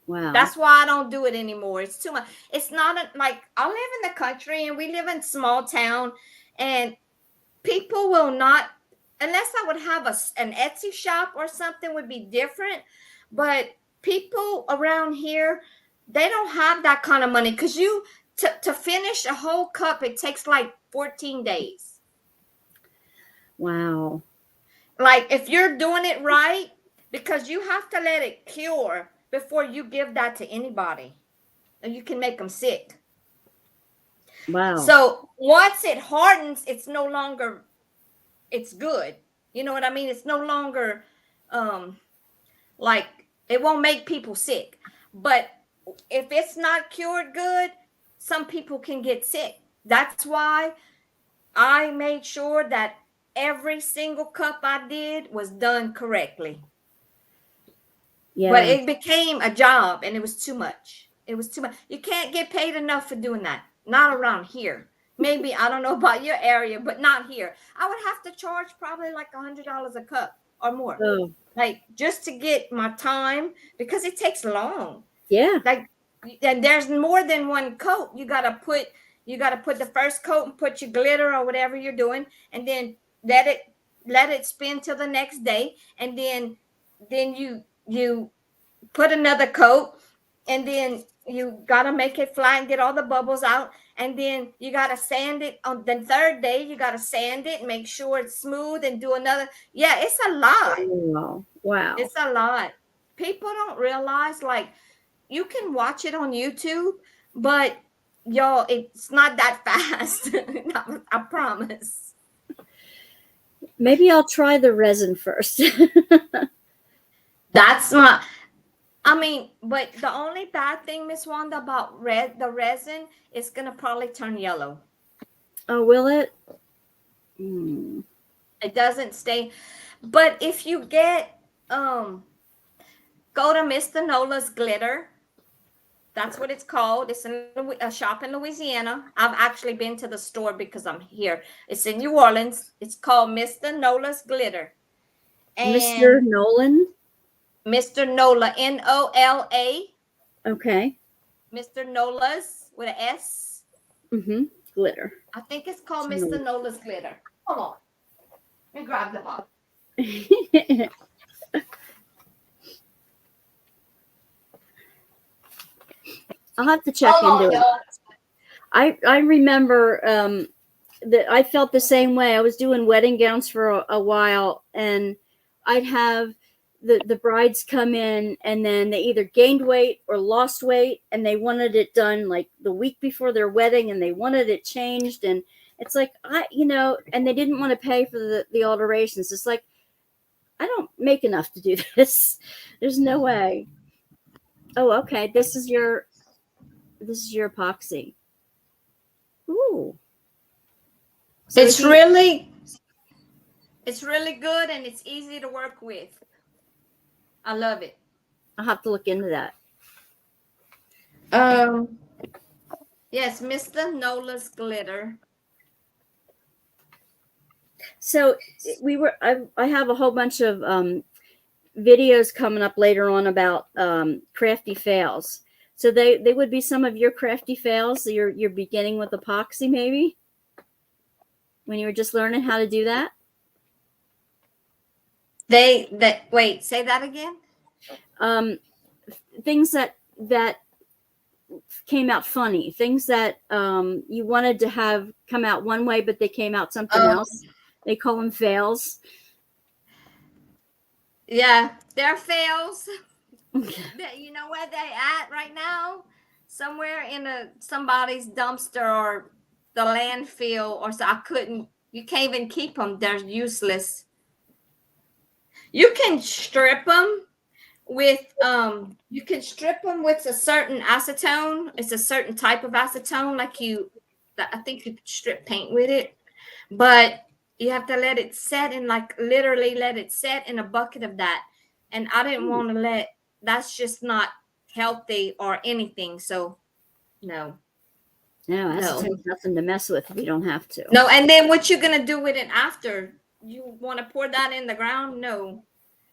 Wow. That's why I don't do it anymore. It's too much. It's not like I live in the country and we live in small town, and people will not, unless I would have an Etsy shop or something, would be different. But people around here, they don't have that kind of money, because to finish a whole cup, it takes like 14 days. Wow. Like if you're doing it right, because you have to let it cure before you give that to anybody, and you can make them sick. Wow. So once it hardens, it's no longer, it's good. You know what I mean? It's no longer like, it won't make people sick. But if it's not cured good, some people can get sick. That's why I made sure that every single cup I did was done correctly. Yeah. But it became a job, and it was too much. It was too much. You can't get paid enough for doing that. Not around here. Maybe, I don't know about your area, but not here. I would have to charge probably like $100 a cup or more. Oh. Like, just to get my time, because it takes long. Yeah. Like, and there's more than one coat. You gotta put the first coat and put your glitter or whatever you're doing, and then let it spin till the next day, and then you put another coat, and then you gotta make it fly and get all the bubbles out, and then you gotta sand it on the third day. You gotta sand it, make sure it's smooth, and do another. Yeah, it's a lot. Wow. It's a lot. People don't realize, like, you can watch it on YouTube, but y'all, it's not that fast. I promise. Maybe I'll try the resin first. That's not. I mean, but the only bad thing, Miss Wanda, about the resin, is gonna probably turn yellow. Oh, will it? It doesn't stay. But if you get go to Mr. Nola's glitter. That's what it's called. It's in a shop in Louisiana. I've actually been to the store because I'm here. It's in New Orleans. It's called Mr. Nola's Glitter. And Mr. Nolan? Mr. Nola, Nola. Okay. Mr. Nola's with an S. Glitter. I think it's called Mr. Nola's Glitter. Hold on. Let me grab the bottle. I'll have to check into it. I remember that I felt the same way. I was doing wedding gowns for a while, and I'd have the brides come in, and then they either gained weight or lost weight, and they wanted it done like the week before their wedding, and they wanted it changed. And it's like, and they didn't want to pay for the alterations. It's like, I don't make enough to do this. There's no way. Oh, okay. This is your epoxy. Ooh. So it's really good, and it's easy to work with. I love it. I'll have to look into that. Yes, Mr. Nola's Glitter. So I have a whole bunch of videos coming up later on about crafty fails. So they would be some of your crafty fails. You're beginning with epoxy, maybe, when you were just learning how to do that. Wait, say that again. Things that came out funny, things that you wanted to have come out one way, but they came out something else. They call them fails. Yeah, they're fails. You know where they at right now? Somewhere in somebody's dumpster or the landfill, or so. You can't even keep them. They're useless. You can strip them with a certain acetone. It's a certain type of acetone, I think you could strip paint with it, but you have to let it set literally let it set in a bucket of that. And I didn't want to that's just not healthy or anything. So no. No, acetone's nothing to mess with if you don't have to. No, and then what you're gonna do with it after? You want to pour that in the ground? No.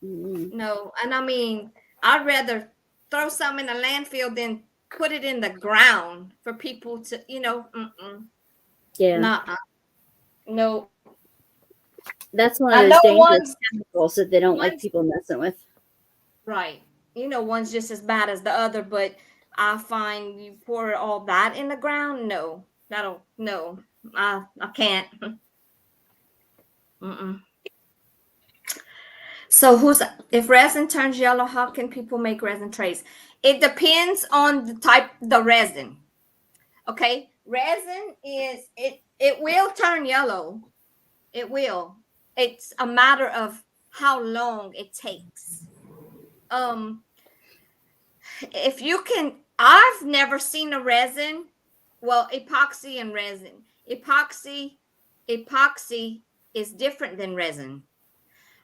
No. And I mean, I'd rather throw some in the landfill than put it in the ground for people to, Yeah. Nuh-uh. No. That's one of those dangerous chemicals that they don't like people messing with. Right. One's just as bad as the other, but I find you pour all that in the ground. No, I can't. So if resin turns yellow, how can people make resin trays? It depends on the resin. Okay. resin is it will turn yellow. It will. It's a matter of how long it takes. If you can, I've never seen a resin, well, epoxy and resin. Epoxy is different than resin.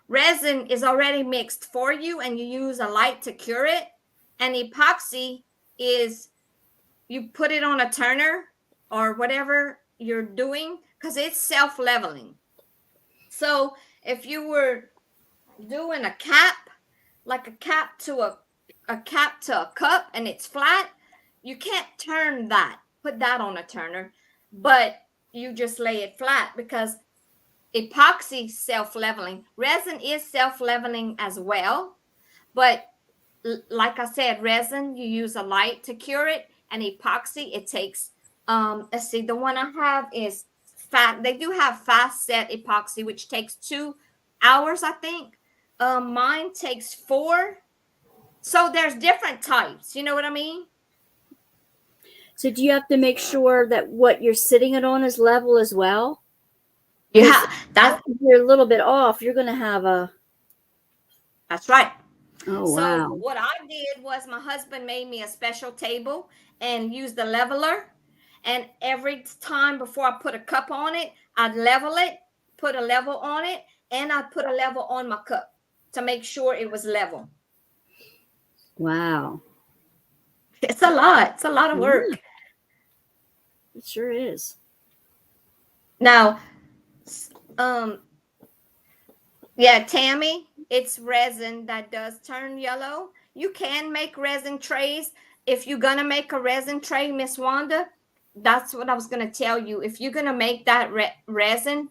Resin is already mixed for you and you use a light to cure it. And epoxy is you put it on a turner or whatever you're doing because it's self-leveling. So if you were doing a cap, like a cap to a cup and it's flat, you can't turn that, put that on a turner, but you just lay it flat because epoxy self-leveling. Resin is self-leveling as well, but like I said, resin, you use a light to cure it, and epoxy, it takes, let's see, the one I have is fat. They do have fast set epoxy, which takes 2 hours, I think. Mine takes 4. So there's different types. You know what I mean? So do you have to make sure that what you're sitting it on is level as well? Yeah, that's if you're a little bit off, you're going to have a. That's right. Oh, so wow. what I did was my husband made me a special table and used the leveler. And every time before I put a cup on it, I'd level it, put a level on it, and I'd put a level on my cup to make sure it was level. Wow. It's a lot. It's a lot of work. Yeah. It sure is. Now, yeah, Tammy, it's resin that does turn yellow. You can make resin trays. If you're going to make a resin tray, Miss Wanda, that's what I was going to tell you. If you're going to make that resin,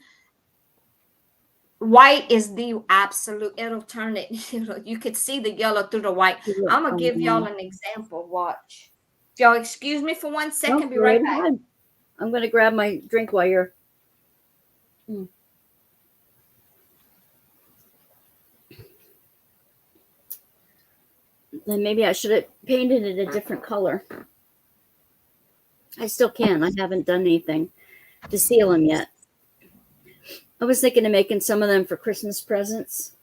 white is the absolute, it'll turn it. You could see the yellow through the white. I'm going to give y'all an example. Watch. Y'all excuse me for 1 second. Be right back. I'm going to grab my drink while you're. Then maybe I should have painted it a different color. I still can. I haven't done anything to seal them yet. I was thinking of making some of them for Christmas presents.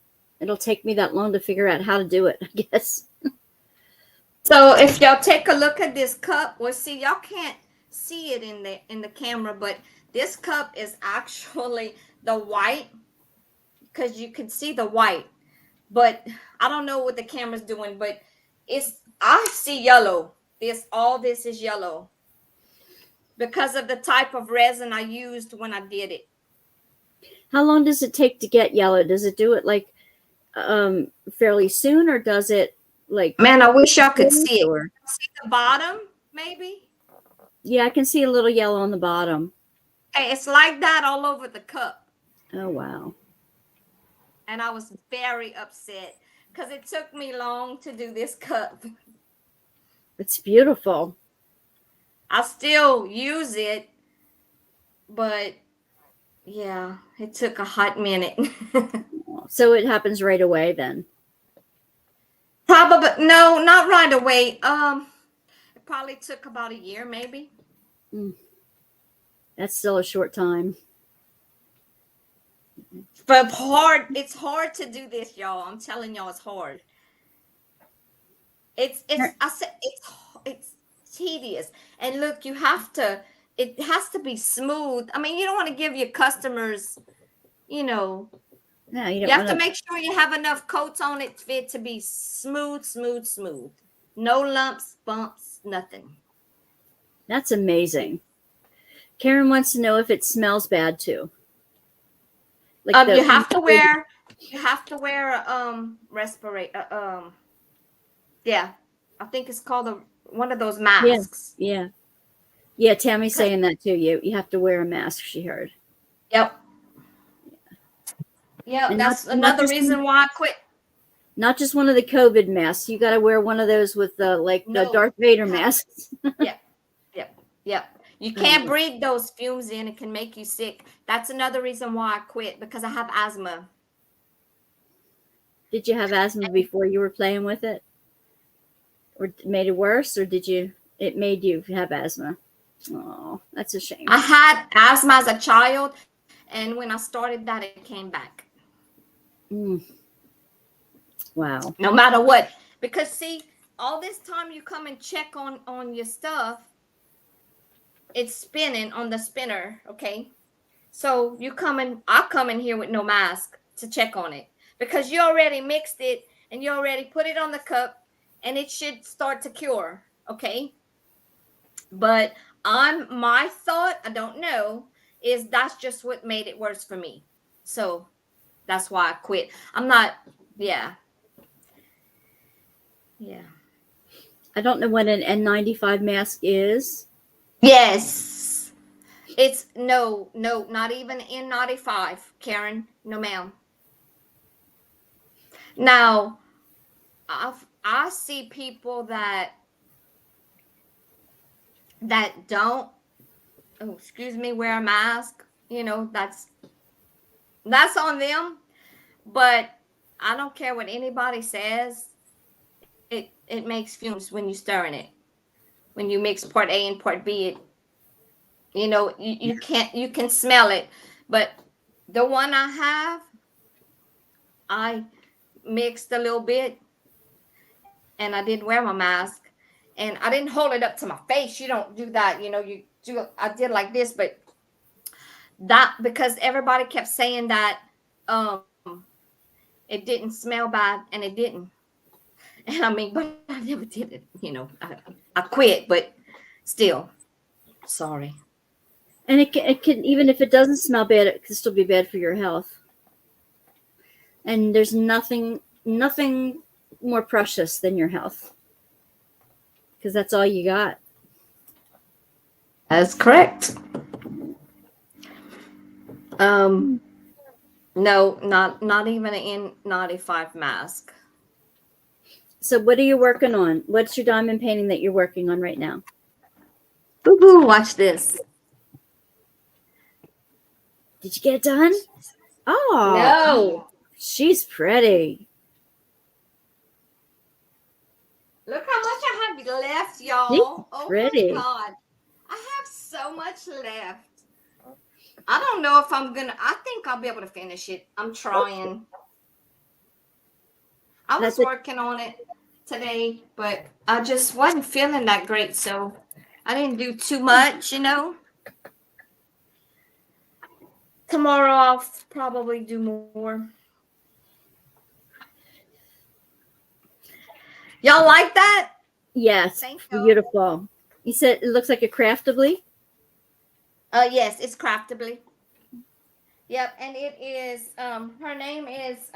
It'll take me that long to figure out how to do it, I guess. So if y'all take a look at this cup, well, see, y'all can't see it in the camera, but this cup is actually the white because you can see the white. But I don't know what the camera's doing, but I see yellow. All this is yellow because of the type of resin I used when I did it. How long does it take to get yellow? Does it do it like fairly soon, or does it like? Man, I wish y'all could see it. See the bottom, maybe? Yeah, I can see a little yellow on the bottom. Hey, it's like that all over the cup. Oh, wow. And I was very upset because it took me long to do this cup. It's beautiful. I still use it, but yeah, it took a hot minute. So it happens right away then? Probably, no, not right away. It probably took about a year, maybe. That's still a short time. But it's hard to do this, y'all. I'm telling y'all, it's hard. It's tedious. And look, it has to be smooth. I mean, you don't want to give your customers, No, you have to make sure you have enough coats on it for it to be smooth. No lumps, bumps, nothing. That's amazing. Karen wants to know if it smells bad too. Like you have to wear a respirator. Yeah, I think it's called one of those masks. Yeah. Tammy's saying that too. You have to wear a mask. She heard. Yep. Yeah, that's another reason why I quit. Not just one of the COVID masks. You got to wear one of those with the Darth Vader masks. Yep. You can't breathe those fumes in. It can make you sick. That's another reason why I quit, because I have asthma. Did you have asthma before you were playing with it? Or made it worse? Or it made you have asthma? Oh, that's a shame. I had asthma as a child, and when I started that, it came back. Wow. No matter what. Because see, all this time you come and check on your stuff, it's spinning on the spinner, okay? So I come in here with no mask to check on it because you already mixed it and you already put it on the cup and it should start to cure, okay? But my thought, I don't know, is that's just what made it worse for me. So that's why I quit. I'm not, yeah. Yeah. I don't know what an N95 mask is. Yes. It's no, not even N95, Karen. No, ma'am. Now, I see people that don't, oh, excuse me, wear a mask. That's on them. But I don't care what anybody says. It makes fumes when you stir in it. When you mix part A and part B, you can smell it. But the one I have, I mixed a little bit and I didn't wear my mask and I didn't hold it up to my face. You don't do that. I did like this, but that because everybody kept saying that it didn't smell bad and it didn't. And I mean, but I never did it. I quit, but still, sorry. And it can, even if it doesn't smell bad, it can still be bad for your health. And there's nothing more precious than your health, because that's all you got. That's correct. No, not even an N95 mask. So what are you working on? What's your diamond painting that you're working on right now? Boo-boo, watch this. Did you get it done? Oh, no. She's pretty. Look how much I have left, y'all. Pretty. Oh my God. I have so much left. I don't know if I think I'll be able to finish it. I'm trying. I was working on it today, but I just wasn't feeling that great, so I didn't do too much, Tomorrow I'll probably do more. Y'all like that? Yes, beautiful. You said it looks like a craftably? Yes, it's craftably. Yep, and it is, her name is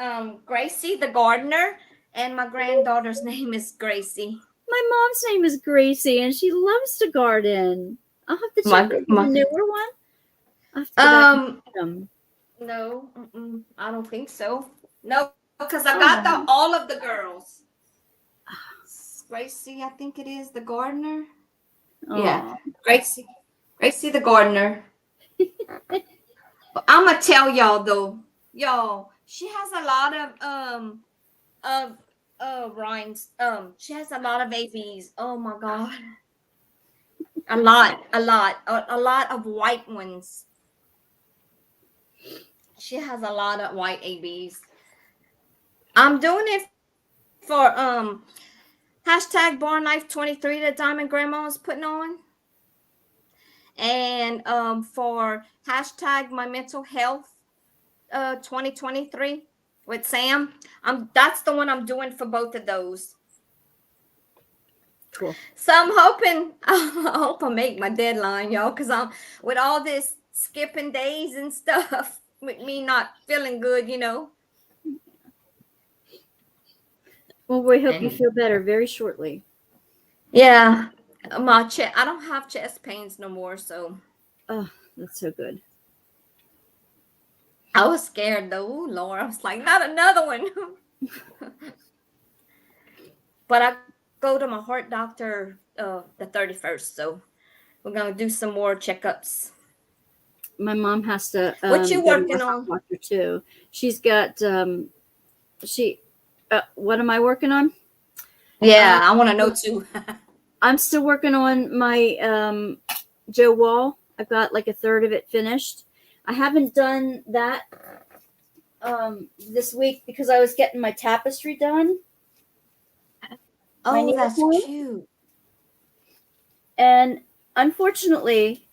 Gracie the gardener, and my granddaughter's name is Gracie. My mom's name is Gracie, and she loves to garden. I'll have to check the newer one. No, I don't think so. No, because I got all of the girls. Gracie, I think it is the gardener. Yeah, Gracie the gardener. I'm gonna tell y'all though, she has a lot of rhymes. She has a lot of ABs. Oh my God, a lot of white ones. She has a lot of white ABs. I'm doing it for hashtag Bar Knife 23 that Diamond Grandma is putting on. And for hashtag My Mental Health 2023 with Sam. That's the one I'm doing for both of those. Cool. So I'm hoping I hope I make my deadline, y'all, because I'm with all this skipping days and stuff, with me not feeling good, Well, we hope you feel better very shortly. Yeah. My chest, I don't have chest pains no more, so. Oh, that's so good. I was scared though. Ooh, Lord, I was like, not another one. But I go to my heart doctor the 31st, so we're gonna do some more checkups. My mom has to. What you working on? Doctor too. She's got. What am I working on? Yeah, I want to know too. I'm still working on my Joe Wall. I've got like a third of it finished. I haven't done that this week because I was getting my tapestry done. Oh, that's cute. And unfortunately,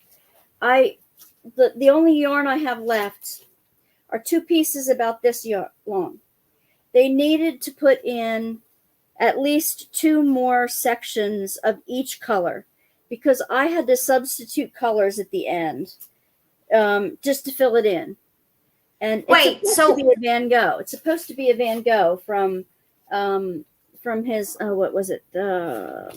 the only yarn I have left are 2 pieces about this long. They needed to put in at least 2 more sections of each color because I had to substitute colors at the end just to fill it in. And it's supposed to be a Van Gogh. It's supposed to be a Van Gogh from his what was it, the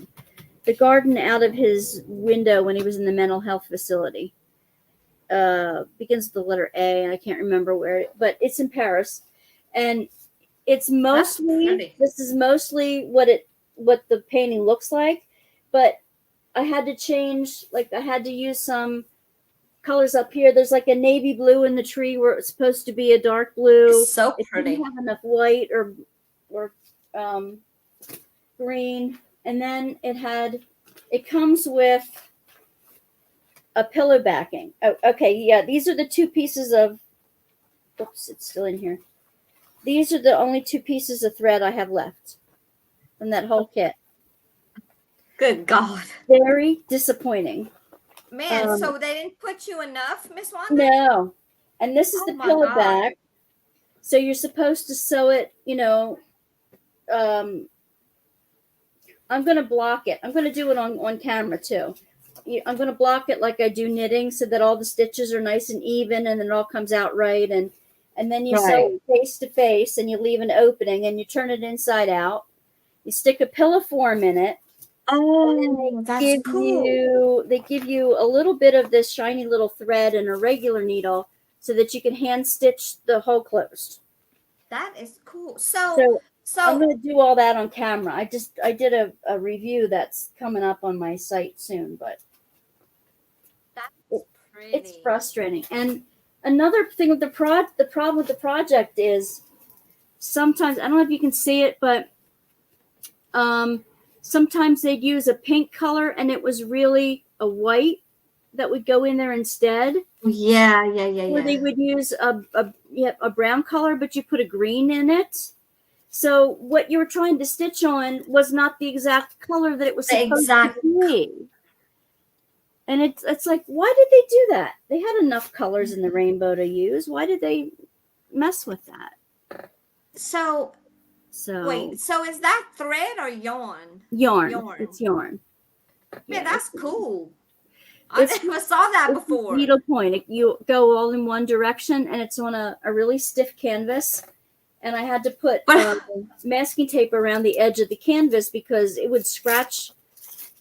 garden out of his window when he was in the mental health facility. Begins with the letter A, and I can't remember where, but it's in Paris, and it's mostly, this is mostly what the painting looks like, but I had to change, like I had to use some colors up here. There's like a navy blue in the tree where it's supposed to be a dark blue. It's so pretty. It didn't have enough white or green, and then it comes with a pillow backing. Oh, okay, yeah, these are the 2 pieces of, oops, it's still in here. These are the only 2 pieces of thread I have left from that whole kit. Good God. Very disappointing. Man, so they didn't put you enough, Miss Wanda? No. And this is the pillow back. So you're supposed to sew it, I'm going to block it. I'm going to do it on camera too. I'm going to block it like I do knitting so that all the stitches are nice and even and it all comes out right. And then you sew it face to face and you leave an opening and you turn it inside out. You stick a pillow form in it. Oh, that's cool. They give you a little bit of this shiny little thread and a regular needle so that you can hand stitch the hole closed. That is cool. So I'm going to do all that on camera. I did a review that's coming up on my site soon, but that's pretty. It's frustrating. And another thing with the problem with the project is sometimes, I don't know if you can see it, but sometimes they'd use a pink color and it was really a white that would go in there instead. Yeah. Or they would use a brown color, but you put a green in it. So what you were trying to stitch on was not the exact color that it was supposed to be. And it's like, why did they do that? They had enough colors in the rainbow to use. Why did they mess with that? So wait, so is that thread or yarn? Yarn. It's yarn. Yeah, that's cool. I never saw that before. Needle point. You go all in one direction, and it's on a really stiff canvas. And I had to put masking tape around the edge of the canvas because it would scratch.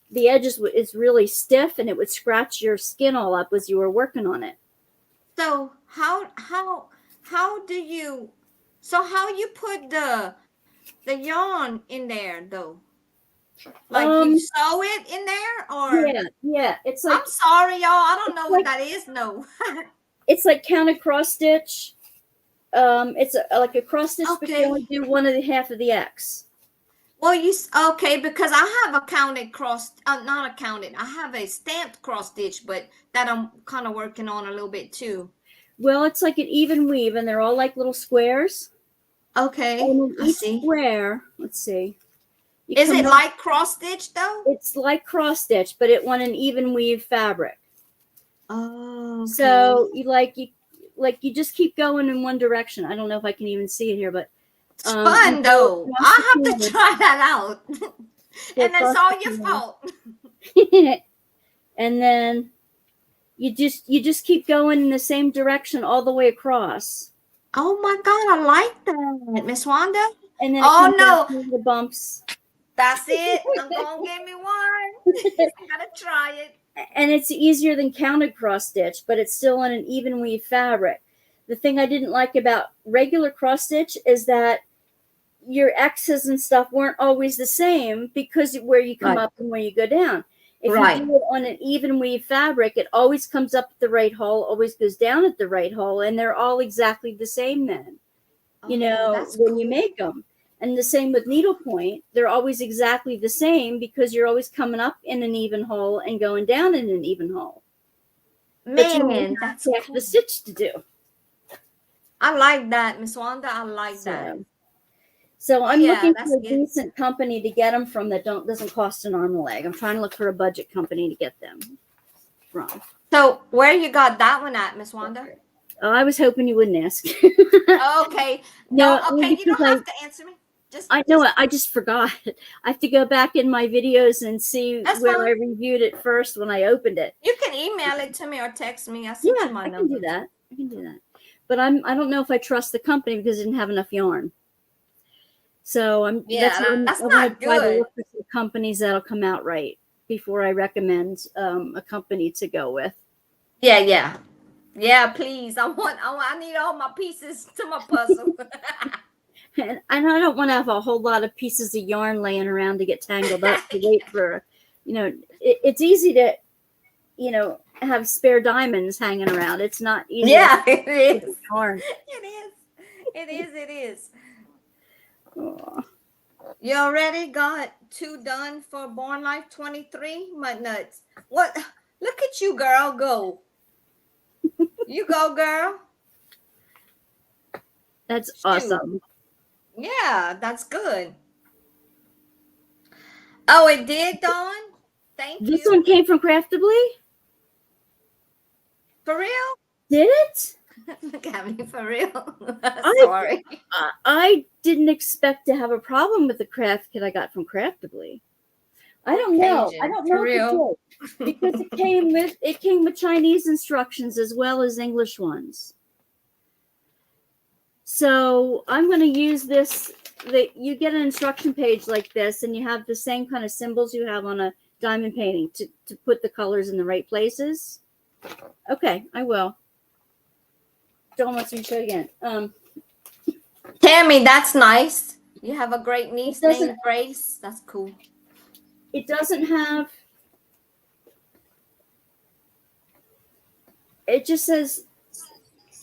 The edges is really stiff, and it would scratch your skin all up as you were working on it. So how do you put the yarn in there though? Like you sew it in there, or yeah. It's like, I'm sorry, y'all. I don't know what that is. No, it's like counted cross stitch. It's like a cross stitch, but you only do one of the half of the X. Well, because I have a counted cross, not a counted. I have a stamped cross stitch, but that I'm kind of working on a little bit too. Well, it's like an even weave, and they're all like little squares. Okay, and in each square, let's see. Is it like cross stitch though? It's like cross stitch, but it on an even weave fabric. Oh. Okay. So you just keep going in one direction. I don't know if I can even see it here, but it's fun though. I have to try that out. And that's all your fault. And then you just keep going in the same direction all the way across. Oh my God, I like that, Miss Wanda. And then the bumps. That's it. I'm gonna give me one. I gotta try it. And it's easier than counted cross stitch, but it's still on an even weave fabric. The thing I didn't like about regular cross stitch is that your X's and stuff weren't always the same because where you come up and where you go down. If you do it on an even weave fabric, it always comes up at the right hole, always goes down at the right hole, and they're all exactly the same then, when you make them. And the same with needlepoint, they're always exactly the same because you're always coming up in an even hole and going down in an even hole. But you only Man, have that's half cool. the stitch to do. I like that, Miss Wanda. I like that. So I'm Yeah, looking that's for a good. decent company to get them from that doesn't cost an arm and a leg. I'm trying to look for a budget company to get them from. So where you got that one at, Miss Wanda? Oh, I was hoping you wouldn't ask. Okay. No, okay, you don't have to answer me. I know it. I just forgot. I have to go back in my videos and see where I reviewed it first when I opened it. You can email it to me or text me. I sent you my number. I can do that. I can do that. But I don't know if I trust the company because it didn't have enough yarn. So that's not good. To look for some companies that'll come out right before I recommend a company to go with. Yeah, please. I need all my pieces to my puzzle. And I don't want to have a whole lot of pieces of yarn laying around to get tangled up to wait for, it's easy to, have spare diamonds hanging around. It's not easy. Yeah, it is. Yarn. It is. Oh. You already got 2 done for Born Life 23? Mud nuts. What? Look at you, girl. Go. You go, girl. That's awesome. Yeah, that's good. Oh, it did, Dawn? Thank you. This one came from Craftably? For real? Did it? Look at me, for real. Sorry. I didn't expect to have a problem with the craft kit I got from Craftably. I don't know. I don't know if it did, because it came with Chinese instructions as well as English ones. So I'm going to use this. You get an instruction page like this, and you have the same kind of symbols you have on a diamond painting to put the colors in the right places. Okay, I will. Don't want me to show again. Tammy, that's nice. You have a great niece named Grace. That's cool. It doesn't have. It just says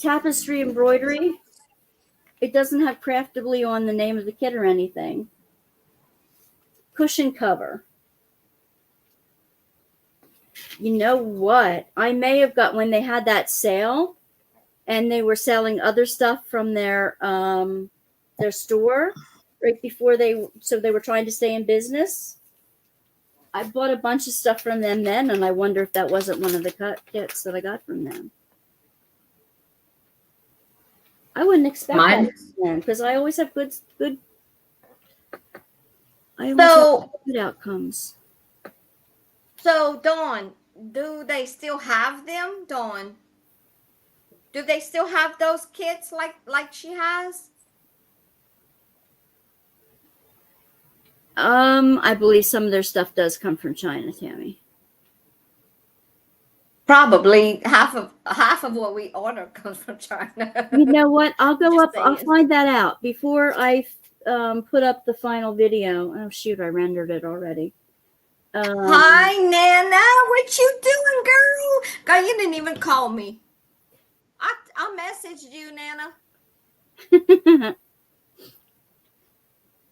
tapestry embroidery. It doesn't have Craftably on the name of the kit or anything. Cushion cover. You know what? I may have got when they had that sale and they were selling other stuff from their store right before they were trying to stay in business. I bought a bunch of stuff from them then, and I wonder if that wasn't one of the kits that I got from them. I wouldn't expect that then, because I always have good outcomes. So, Dawn, do they still have them, Dawn? Do they still have those kits like she has? I believe some of their stuff does come from China, Tammy. Probably half of what we order comes from China. You know what? I'll go up. I'll find that out before I put up the final video. Oh shoot! I rendered it already. Hi, Nana. What you doing, girl? Girl, you didn't even call me. I messaged you, Nana.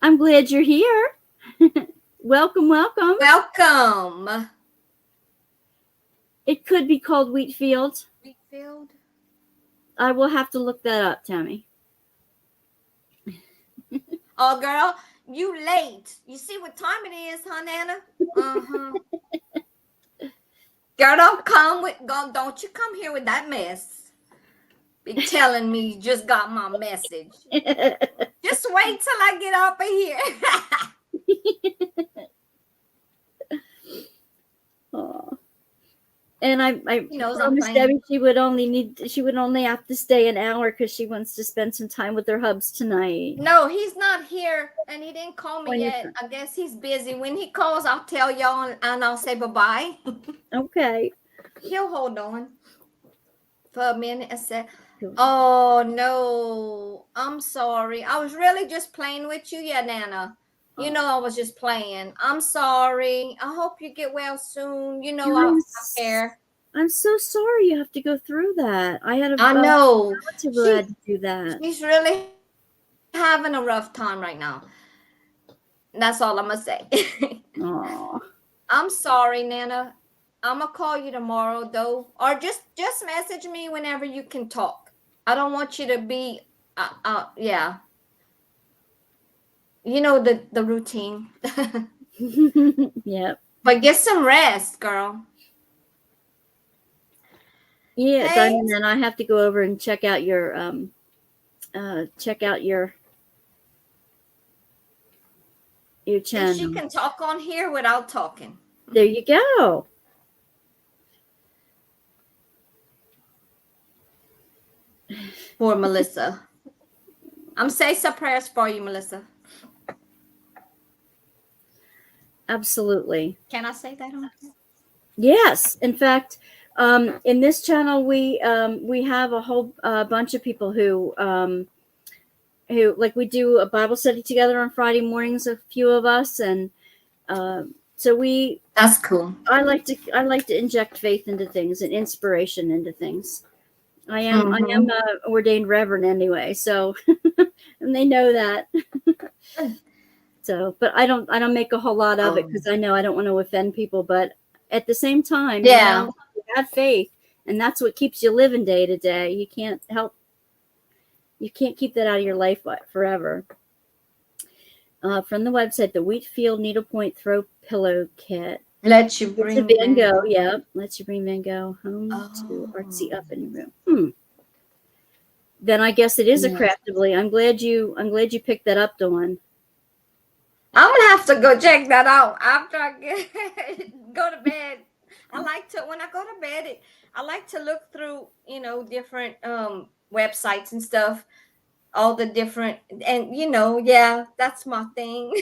I'm glad you're here. Welcome. Welcome. It could be called Wheatfield. Wheatfield? I will have to look that up, Tammy. Oh, girl, you late. You see what time it is, huh, Nana? Uh-huh. Girl, don't you come here with that mess. Be telling me you just got my message. Just wait till I get up in here. Oh. And I promised Debbie she would only have to stay an hour because she wants to spend some time with her hubs tonight. No, he's not here, and he didn't call me yet. I guess he's busy. When he calls, I'll tell y'all, and I'll say bye-bye. Okay. He'll hold on for a minute and say, "Oh no, I'm sorry. I was really just playing with you, Nana. You know I was just playing. I'm sorry. I hope you get well soon. You know I care." I'm so sorry you have to go through that. I had I know. relative who had to do that. She's really having a rough time right now. That's all I'm gonna say. Aww. I'm sorry, Nana. I'm gonna call you tomorrow though, or just message me whenever you can talk. I don't want you to be, yeah, you know the routine. Yep. But get some rest, girl. Yeah, Hey, Diamond, then I have to go over and check out your see, she channel. can talk on here without talking. There you go. For Melissa. I'm saying some prayers for you, Melissa. Absolutely. Can I say that on here? Yes. In fact, in this channel, we have a whole bunch of people who like we do a Bible study together on Friday mornings, a few of us, and so That's cool. I like to inject faith into things and inspiration into things. I am a ordained reverend anyway, so and they know that. So, but I don't make a whole lot of it because I know I don't want to offend people. But at the same time, Yeah, you have faith, and that's what keeps you living day to day. You can't keep that out of your life forever. From the website, the Wheatfield Needlepoint Throw Pillow Kit. let you bring Van Gogh. Yeah, lets you bring Van Gogh home to Oh. artsy up in your room. Then I guess it is a craftable. I'm glad you picked that up, Dawn. I'm gonna have to go check that out after I go to bed. When I go to bed, I like to look through, different websites and stuff, all the different, and yeah, that's my thing.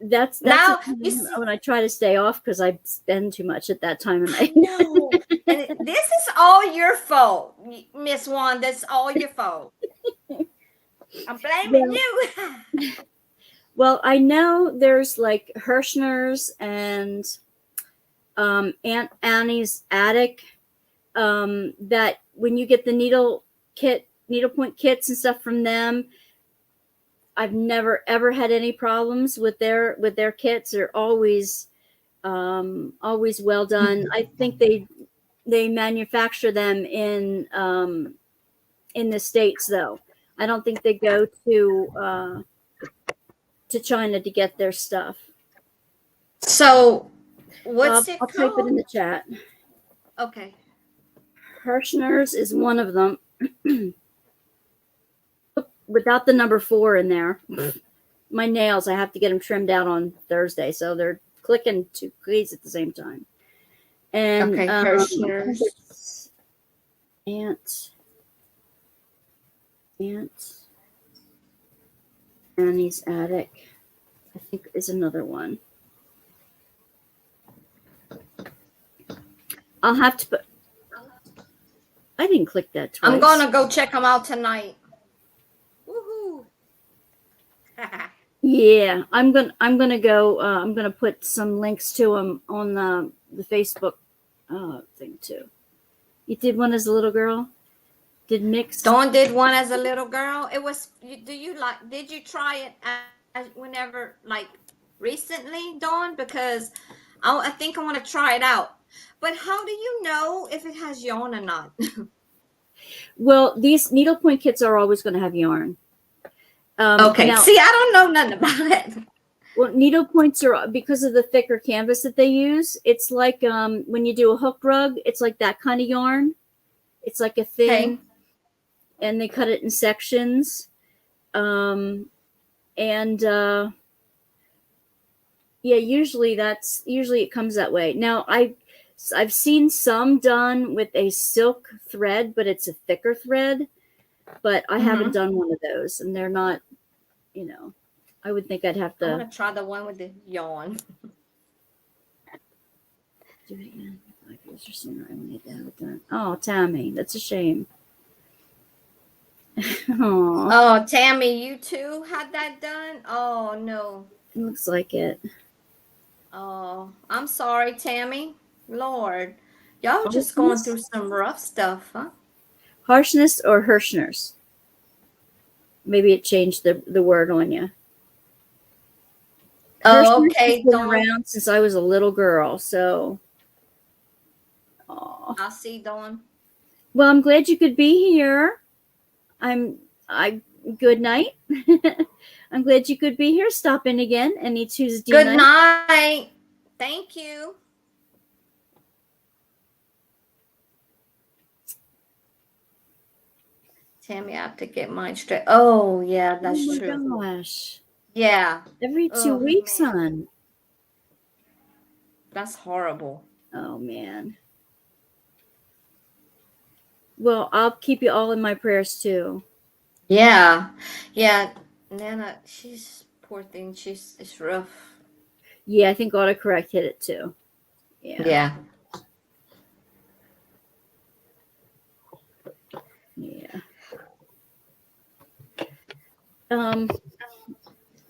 That's Now you see, when I try to stay off because I spend too much at that time of night. no, and this is all your fault, Miss Wanda. It's all your fault. I'm blaming you. Well, I know there's like Hirschner's and Aunt Annie's Attic. That when you get the needlepoint kits and stuff from them, I've never ever had any problems with their kits. They're always well done. I think they manufacture them in the States though. I don't think they go to China to get their stuff. So what's it I'll called? type it in the chat. Okay. Hirschner's is one of them. Without the number 4 in there. My nails, I have to get them trimmed out on Thursday, so they're clicking two keys at the same time. And okay, Hirschner's. Aunt Annie's Attic, I think, is another one. I'll have to put. I didn't click that twice. I'm gonna go check them out tonight. Woohoo! Yeah, I'm gonna go. I'm gonna put some links to them on the Facebook thing too. You did one as a little girl. Did mix? Dawn did one as a little girl. It was. Did you try it whenever, like, recently, Dawn? Because I think I want to try it out. But how do you know if it has yarn or not? Well, these needlepoint kits are always going to have yarn. Okay. Now, see, I don't know nothing about it. Well, needlepoints are, because of the thicker canvas that they use. It's like when you do a hook rug, it's like that kind of yarn. It's like a thin, and they cut it in sections. Yeah, usually it comes that way. Now I've seen some done with a silk thread, but it's a thicker thread. But I haven't done one of those, and they're not, I would think I'd have to. I want to try the one with the yarn. Do it again. 5 years or sooner, I need to have it done. Oh, Tammy, that's a shame. Oh, Tammy, you too had that done? Oh, no. It looks like it. Oh, I'm sorry, Tammy. Lord, y'all just going through some rough stuff, huh? Harshness or Hirschner's? Maybe it changed the word on you. Her Oh, snacks has okay, been Dawn. around since I was a little girl. So, I see, Dawn. well, I'm glad you could be here. I good night. I'm glad you could be here. Stop in again any Tuesday Good night. night. Thank you. Tammy, I have to get mine straight. Oh, yeah, Oh that's my true. gosh. Yeah. Every 2 Oh, weeks, man. hon. That's horrible. Oh man. Well, I'll keep you all in my prayers too. Yeah. Yeah. Nana, she's poor thing. It's rough. Yeah, I think autocorrect hit it too. Yeah. Yeah. Yeah.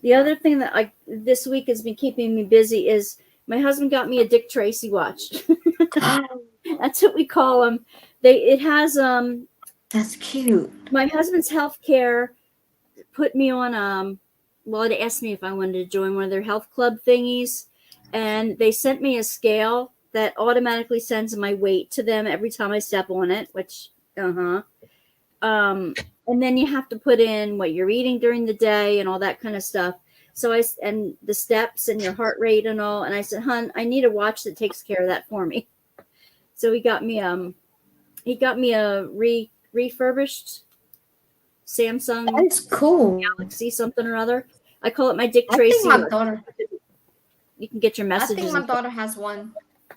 The other thing that this week has been keeping me busy is my husband got me a Dick Tracy watch. That's what we call them. It has That's cute. my husband's healthcare put me on well, it asked me if I wanted to join one of their health club thingies, and they sent me a scale that automatically sends my weight to them every time I step on it, which and then you have to put in what you're eating during the day and all that kind of stuff. So and the steps and your heart rate and all. And I said, "Hun, I need a watch that takes care of that for me." So he got me a refurbished Samsung That's cool. Galaxy something or other. I call it my Dick I Tracy. think my daughter. You can get your I messages. think my daughter has one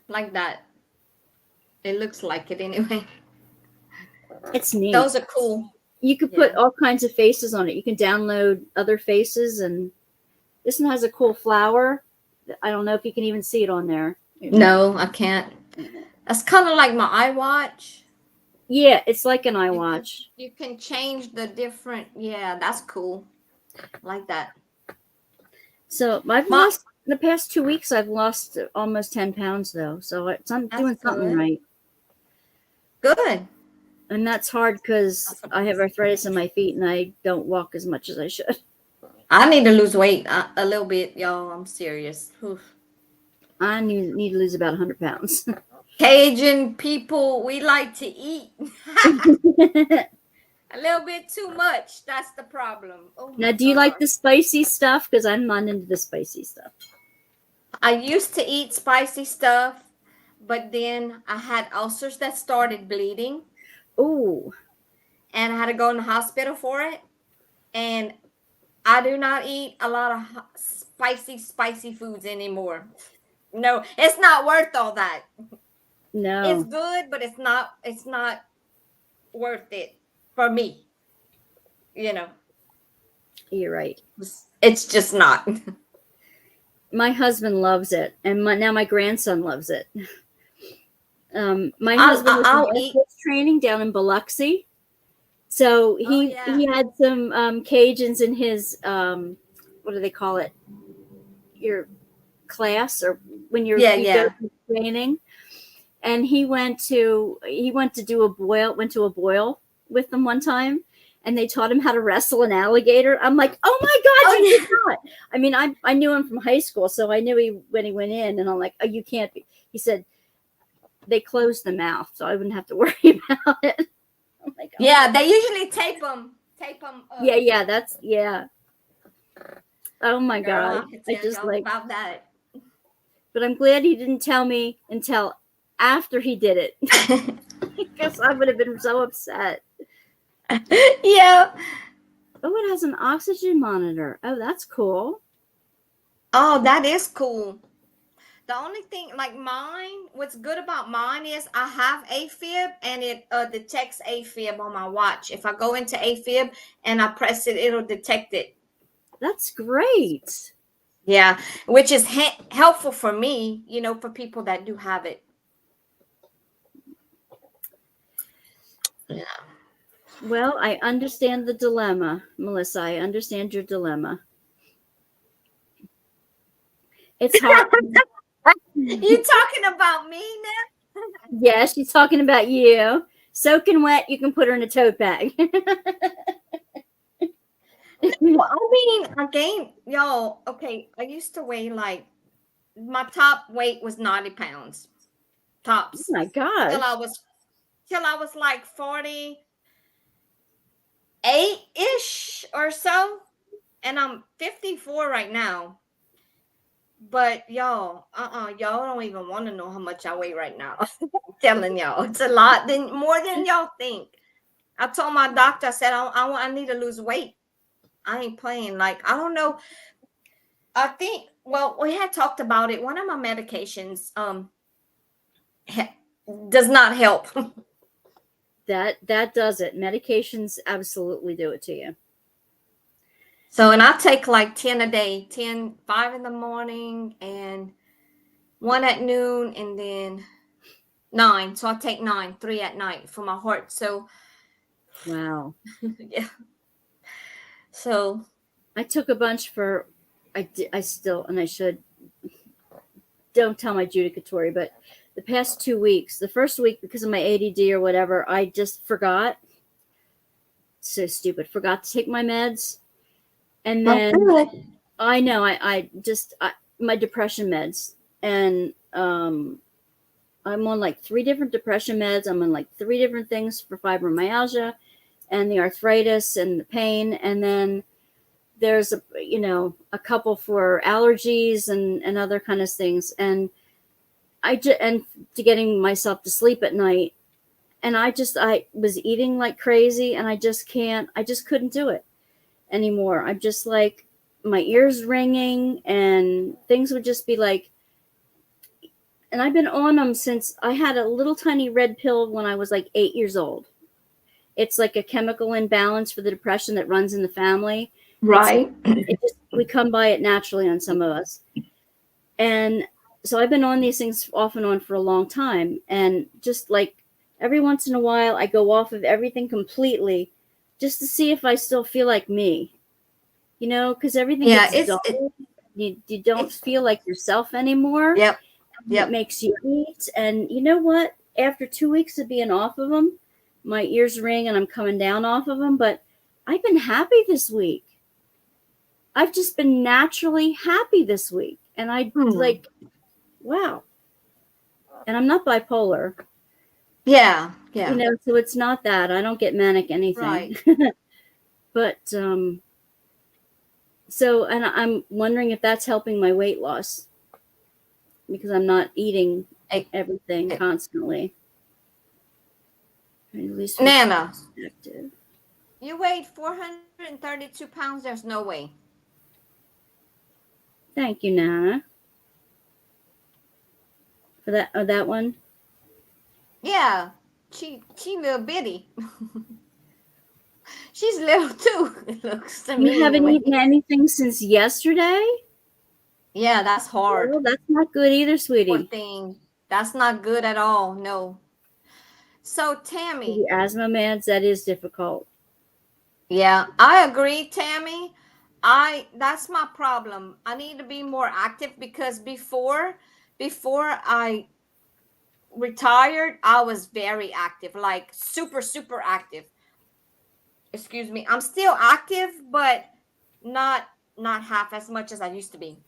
like that. It looks like it anyway. It's neat. Those are cool. You could put all kinds of faces on it. You can download other faces, and this one has a cool flower. I don't know if you can even see it on there. No, I can't. That's kind of like my iWatch. Yeah, it's like an iWatch. You can change the different. Yeah, that's cool. Like that. So I've lost in the past 2 weeks. I've lost almost 10 pounds though. So I'm doing something right. Good. And that's hard because I have arthritis in my feet and I don't walk as much as I should. I need to lose weight a little bit, y'all. I'm serious. Oof. I need to lose about 100 pounds. Cajun people, we like to eat a little bit too much. That's the problem. Oh now, do you like the spicy stuff? Because I'm not into the spicy stuff. I used to eat spicy stuff, but then I had ulcers that started bleeding. Oh. And I had to go in the hospital for it. And I do not eat a lot of spicy foods anymore. No, it's not worth all that. No. It's good, but it's not worth it for me. You know. You're right. It's just not. My husband loves it, and now my grandson loves it. My husband was in training down in Biloxi, so he had some Cajuns in his what do they call it? Your class, or when you go to training. And he went to do a boil with them one time, and they taught him how to wrestle an alligator. I'm like, oh my God, you did not. I mean, I knew him from high school, so I knew when he went in, and I'm like, oh, you can't be. He said they closed the mouth, so I wouldn't have to worry about it. I'm like, oh, yeah, they usually tape them up. Yeah. Oh my God, I just like about that. But I'm glad he didn't tell me until after he did it, because I would have been so upset. Yeah. Oh, it has an oxygen monitor. Oh, that's cool. Oh, that is cool. The only thing, like mine, what's good about mine is I have AFib, and it detects AFib on my watch. If I go into AFib and I press it, it'll detect it. That's great. Yeah, which is helpful for me, for people that do have it. Yeah. Well, I understand the dilemma, Melissa. I understand your dilemma. It's hard. You talking about me now? Yeah, she's talking about you. Soaking wet, you can put her in a tote bag. Well, I mean, I gained, y'all. Okay, I used to weigh like my top weight was 90 pounds Oh tops my till gosh. I was like 48-ish or so, and I'm 54 right now. But y'all, y'all don't even want to know how much I weigh right now. I'm telling y'all, it's a lot, more than y'all think. I told my doctor, I said, I need to lose weight. I ain't playing. Like, I don't know. I think, well, we had talked about it. One of my medications does not help. That does it. Medications absolutely do it to you. So, and I take like 10 a day, 10, 5 in the morning and 1 at noon, and then 9. So I take 9, 3 at night for my heart. So, Wow. yeah. So I took a bunch for, I still, and I should, don't tell my judicatory, but the past 2 weeks, the first week because of my ADD or whatever, I just forgot. So stupid. Forgot to take my meds. And then I know I just my depression meds, and I'm on like 3 different depression meds. I'm on like 3 different things for fibromyalgia and the arthritis and the pain, and then there's a couple for allergies and other kind of things, and and to getting myself to sleep at night. And I was eating like crazy, and I just couldn't do it anymore. I'm just like, my ears ringing, and things would just be like, and I've been on them since I had a little tiny red pill when I was like 8 years old. It's like a chemical imbalance for the depression that runs in the family. right. We come by it naturally on some of us. And so I've been on these things off and on for a long time. And just like every once in a while, I go off of everything completely just to see if I still feel like me, because everything gets dull. You don't feel like yourself anymore. Yep. It makes you eat. And you know what? After 2 weeks of being off of them, my ears ring and I'm coming down off of them. But I've been happy this week. I've just been naturally happy this week. And like, wow. And I'm not bipolar. Yeah. So it's not that. I don't get manic anything. Right. But so, and I'm wondering if that's helping my weight loss, because I'm not eating everything constantly. At least Nana, you weighed 432 pounds. There's no way. Thank you, Nana. For that one? Yeah, she little bitty. She's little too. It looks to me. You haven't eaten anything since yesterday? Yeah, that's hard. Well, that's not good either, sweetie. Poor thing. That's not good at all. No. So Tammy, the asthma meds, that is difficult. Yeah, I agree, Tammy. That's my problem. I need to be more active, because before I retired, I was very active, like super active. Excuse me. I'm still active, but not half as much as I used to be.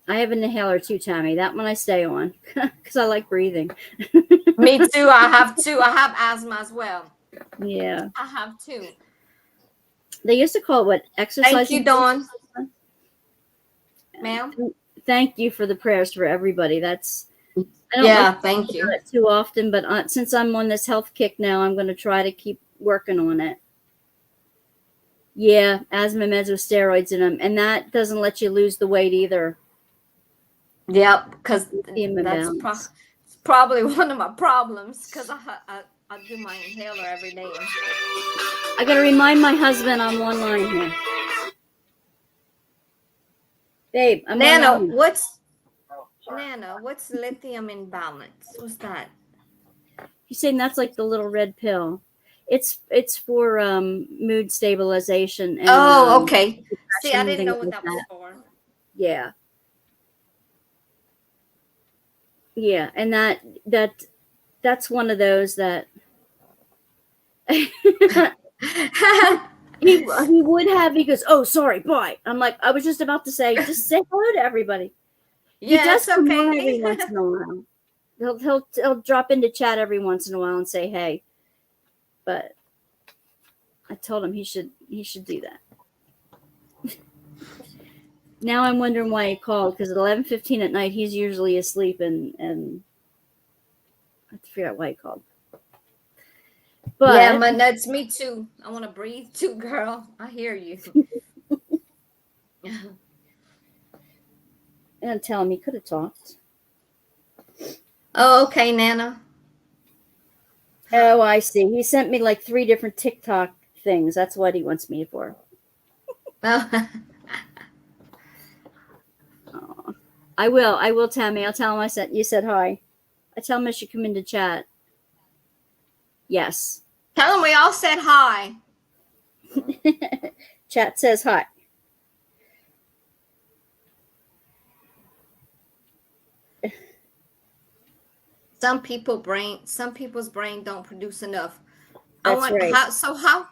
I have an inhaler too, Tammy. That one I stay on because I like breathing. Me too. I have asthma as well. Yeah. I have too. They used to call it what? Exercise. Thank you, Dawn. Ma'am. Thank you for the prayers for everybody. That's thank you. It too often, but since I'm on this health kick now, I'm going to try to keep working on it. Yeah, asthma meds with steroids in them, and that doesn't let you lose the weight either. Yep, because that's probably one of my problems, because I do my inhaler every day. I got to remind my husband I'm online here. Babe, I'm Nana, what's lithium imbalance? What's that? You're saying that's like the little red pill. It's for mood stabilization. And, okay. See, I didn't know what that was for. Yeah. Yeah, and that's one of those that He would have. He goes, "Oh, sorry, bye." I'm like, I was just about to say, just say hello to everybody. Yeah, He does it's come okay. on every once in a while. He'll drop into chat every once in a while and say hey. But I told him he should do that. Now I'm wondering why he called, because at 11:15 at night he's usually asleep, and I have to figure out why he called. But yeah, man, that's me too. I want to breathe too, girl. I hear you. and tell him he could have talked. Oh, okay, Nana. Oh, I see. He sent me like 3 different TikTok things. That's what he wants me for. Oh. Oh, I will, Tammy. I'll tell him you said hi. I tell him I should come into chat. Yes. Tell him we all said hi. Chat says hi. Some people's brain don't produce enough. That's right. So how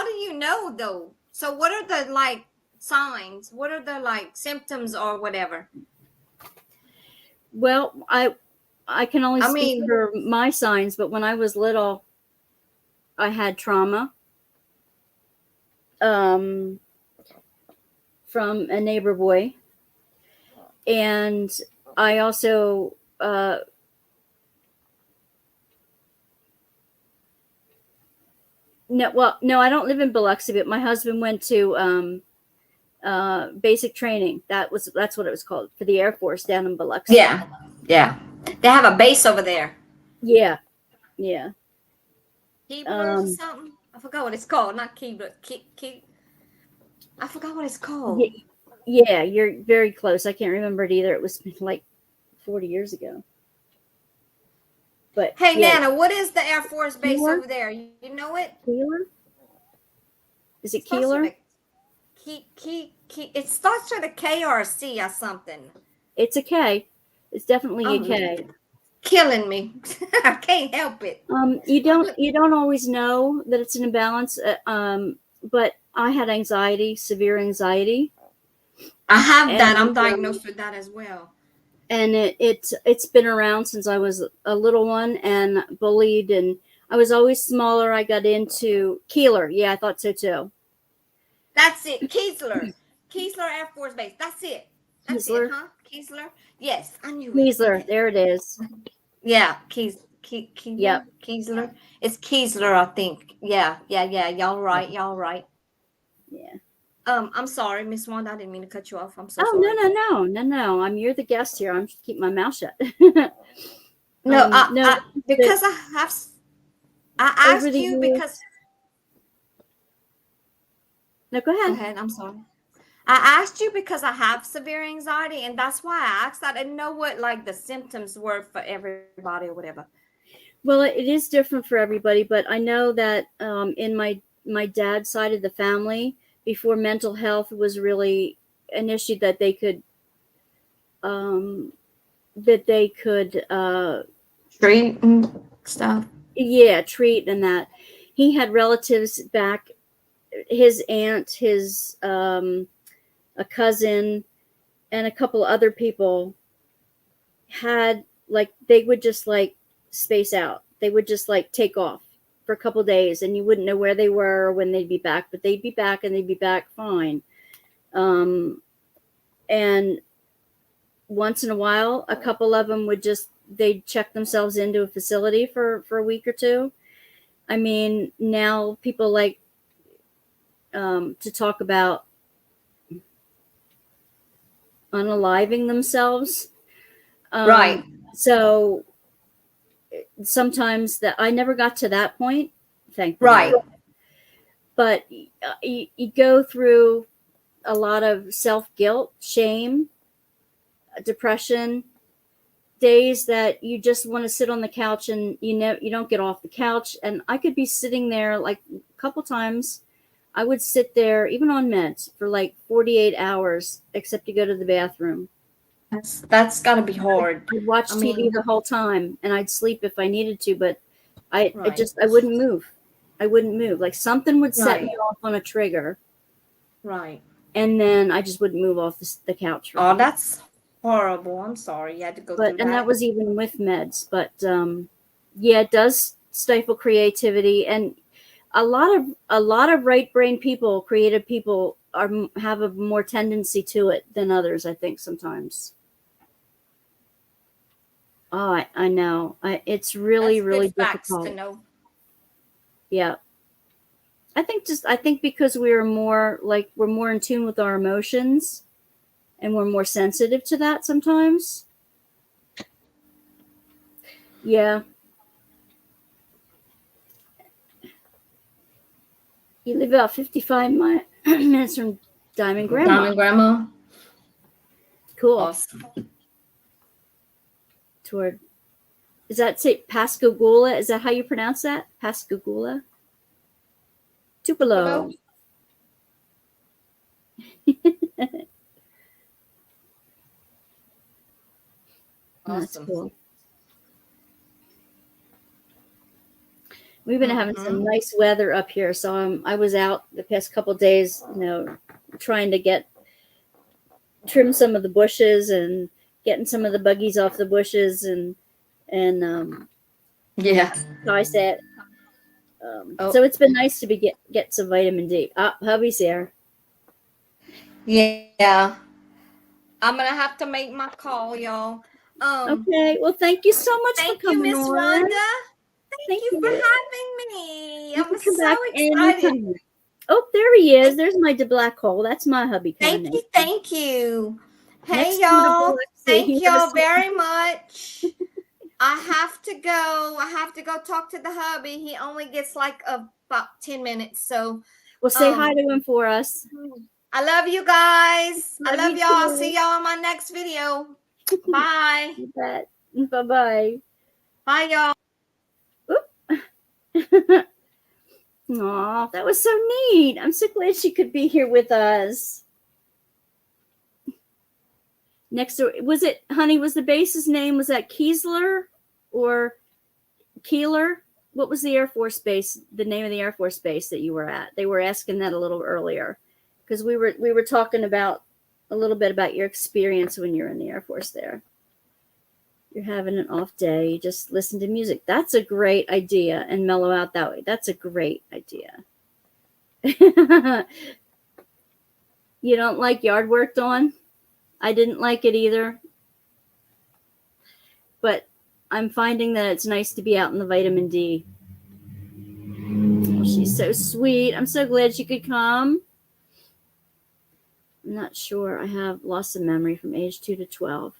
do you know though? So what are the like signs? What are the like symptoms or whatever? Well, I can only speak for my signs, but when I was little, I had trauma from a neighbor boy, and I also no, I don't live in Biloxi, but my husband went to basic training. That's what it was called, for the Air Force down in Biloxi. Yeah. They have a base over there. Yeah. Keebler or something. I forgot what it's called. Not Keebler. I forgot what it's called. Yeah, you're very close. I can't remember it either. It was like 40 years ago. But hey, yeah. Nana, what is the Air Force base over there? You know it? Keeler? Is it Keeler? It starts with a K or a C or something. It's a K. It's definitely a K. Killing me. I can't help it. You don't always know that it's an imbalance. But I had anxiety, severe anxiety. I have that. I'm diagnosed with that as well. And it's been around since I was a little one, and bullied, and I was always smaller. I got into Keeler. Yeah, I thought so too. That's it. Keesler Air Force Base. That's it. That's Keesler? It, huh? Keesler? Yes, I knew Keesler. it. There it is. Yeah, Yep. Keesler. It's Keesler, I think. Yeah. Y'all right. Yeah. I'm sorry, Miss Wanda. I didn't mean to cut you off. I'm so sorry. No. You're the guest here. I'm just keep my mouth shut. Because I asked you because. No, go ahead. Go ahead. I'm sorry. I asked you because I have severe anxiety, and that's why I asked. I didn't know what like the symptoms were for everybody or whatever. Well, it is different for everybody, but I know that in my dad's side of the family, before mental health was really an issue that they could treat and stuff. Yeah, treat, and that he had relatives back, his aunt, his a cousin, and a couple other people had like, they would just like space out. They would just like take off for a couple days, and you wouldn't know where they were or when they'd be back, but they'd be back, and they'd be back fine. And once in a while, a couple of them they'd check themselves into a facility for a week or two. I mean, now people like to talk about unaliving themselves. Right. So sometimes I never got to that point, thankfully. Right. But you go through a lot of self-guilt, shame, depression, days that you just want to sit on the couch, and you don't get off the couch. And I could be sitting there like a couple times. I would sit there even on meds for like 48 hours, except to go to the bathroom. That's got to be hard. I'd watch TV the whole time, and I'd sleep if I needed to, but I wouldn't move. I wouldn't move. Like something would set Right. me off on a trigger. Right. And then I just wouldn't move off the couch. Oh, that's horrible. I'm sorry you had to go through And that that. was even with meds. But yeah, it does stifle creativity, and a lot of right brain people, creative people, have a more tendency to it than others. I think sometimes. Oh, I know. It's really, That's really good facts to difficult. know. Yeah. I think because we're more in tune with our emotions, and we're more sensitive to that sometimes. Yeah. You live about 55 minutes from Diamond Grandma. Diamond Grandma. Cool. Awesome. Toward, is that say Pascagoula? Is that how you pronounce that? Pascagoula? Tupelo. That's Awesome. cool. We've been having some nice weather up here, so I was out the past couple of days, trying to trim some of the bushes and getting some of the buggies off the bushes and yeah. ties that. So it's been nice to get some vitamin D. Hubby's there. Yeah. I'm gonna have to make my call, y'all. Okay. Well, thank you so much for coming Miss on. Wanda. Thank you for having me. You I'm can come so back excited. anytime. Oh, there he is. There's my black hole. That's my hubby. Thank you. Hey, Next y'all. He Thank never y'all very much. I have to go. I have to go talk to the hubby. He only gets like about 10 minutes. So, Well, say hi to him for us. I love you guys. I love you y'all. I'll too. see y'all in my next video. Bye. You bet. Bye-bye. Bye, y'all. Aw, that was so neat. I'm so glad she could be here with us. Next door, was it, honey, was the base's name, was that Kiesler or Keeler? What was the Air Force base, the name of the Air Force base that you were at? They were asking that a little earlier because we were talking about a little bit about your experience when you're in the Air Force there. You're having an off day, you just listen to music. That's a great idea, and mellow out that way. That's a great idea. You don't like yard work, Dawn? I didn't like it either. But I'm finding that it's nice to be out in the vitamin D. Oh, she's so sweet. I'm so glad she could come. I'm not sure. I have loss of memory from age 2 to 12.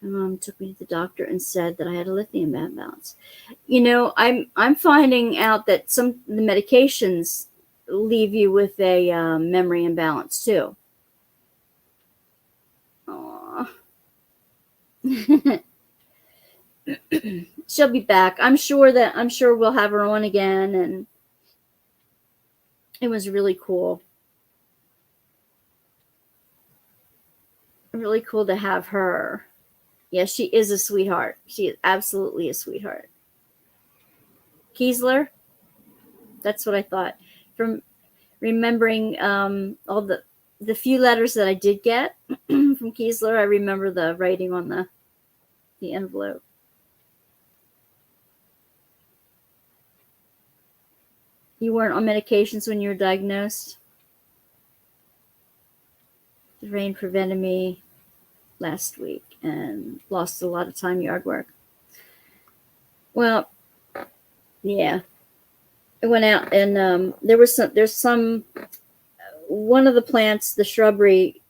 My mom took me to the doctor and said that I had a lithium imbalance. I'm finding out that some of the medications leave you with a memory imbalance too. Aww. She'll be back. I'm sure we'll have her on again, and it was really cool. Really cool to have her. Yeah, she is a sweetheart. She is absolutely a sweetheart. Kiesler? That's what I thought. From remembering all the few letters that I did get from Kiesler, I remember the writing on the envelope. You weren't on medications when you were diagnosed? The rain prevented me last week and lost a lot of time yard work. Well, yeah. I went out and there's some one of the plants, the shrubbery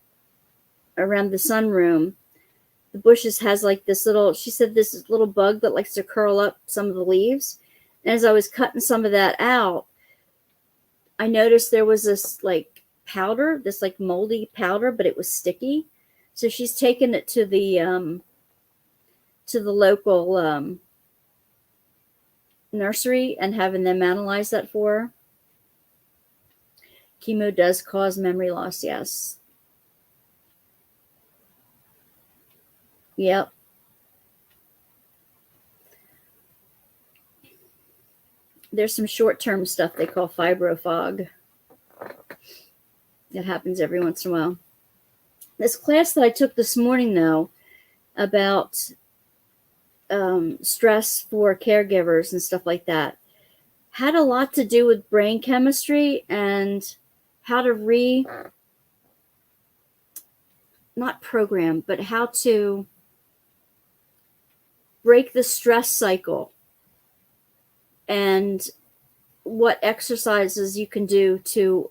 around the sunroom, the bushes has like this little, she said this little bug that likes to curl up some of the leaves. And as I was cutting some of that out, I noticed there was this like powder, this like moldy powder, but it was sticky. So she's taken it to the local nursery and having them analyze that for her. Chemo does cause memory loss, yes. Yep. there's some short-term stuff they call fibrofog that happens every once in a while. This class that I took this morning, though, about stress for caregivers and stuff like that, had a lot to do with brain chemistry and how to not program, but how to break the stress cycle and what exercises you can do to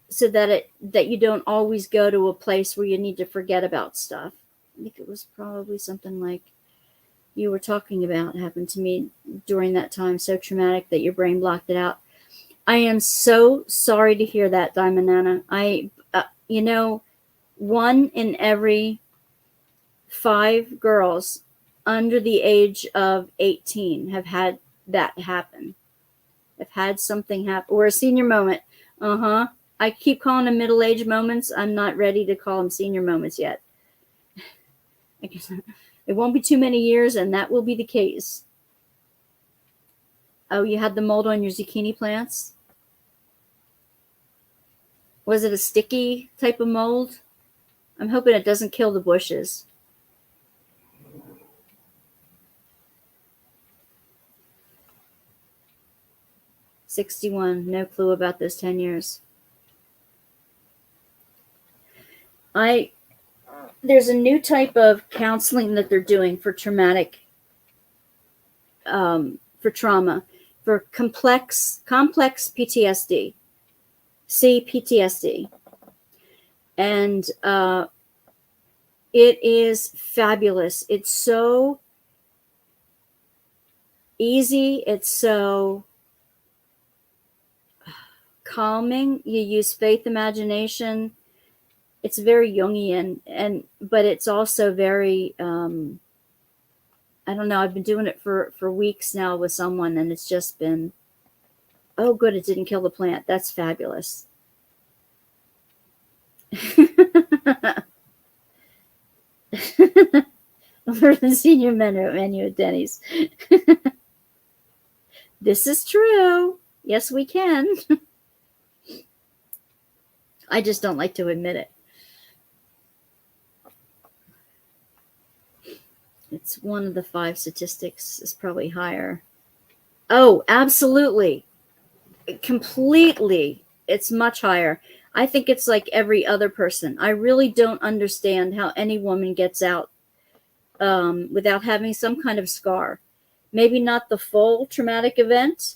so that you don't always go to a place where you need to forget about stuff. I think it was probably something like you were talking about happened to me during that time, so traumatic that your brain blocked it out. I am so sorry to hear that, Diamond Nana. One in every 5 girls under the age of 18 have had that happen. Have had something happen, or a senior moment. I keep calling them middle-age moments. I'm not ready to call them senior moments yet. I guess it won't be too many years, and that will be the case. Oh, you had the mold on your zucchini plants? Was it a sticky type of mold? I'm hoping it doesn't kill the bushes. $61. No clue about those 10 years. There's a new type of counseling that they're doing for traumatic, for trauma, for complex PTSD, CPTSD. And it is fabulous. It's so easy. It's so calming. You use faith, imagination. It's very Jungian, but it's also very, I don't know, I've been doing it for weeks now with someone, and it's just been, oh, good, it didn't kill the plant. That's fabulous. For the senior menu at Denny's. This is true. Yes, we can. I just don't like to admit it. It's one of the 5 statistics. Is probably higher. Oh, absolutely. Completely. It's much higher. I think it's like every other person. I really don't understand how any woman gets out without having some kind of scar. Maybe not the full traumatic event,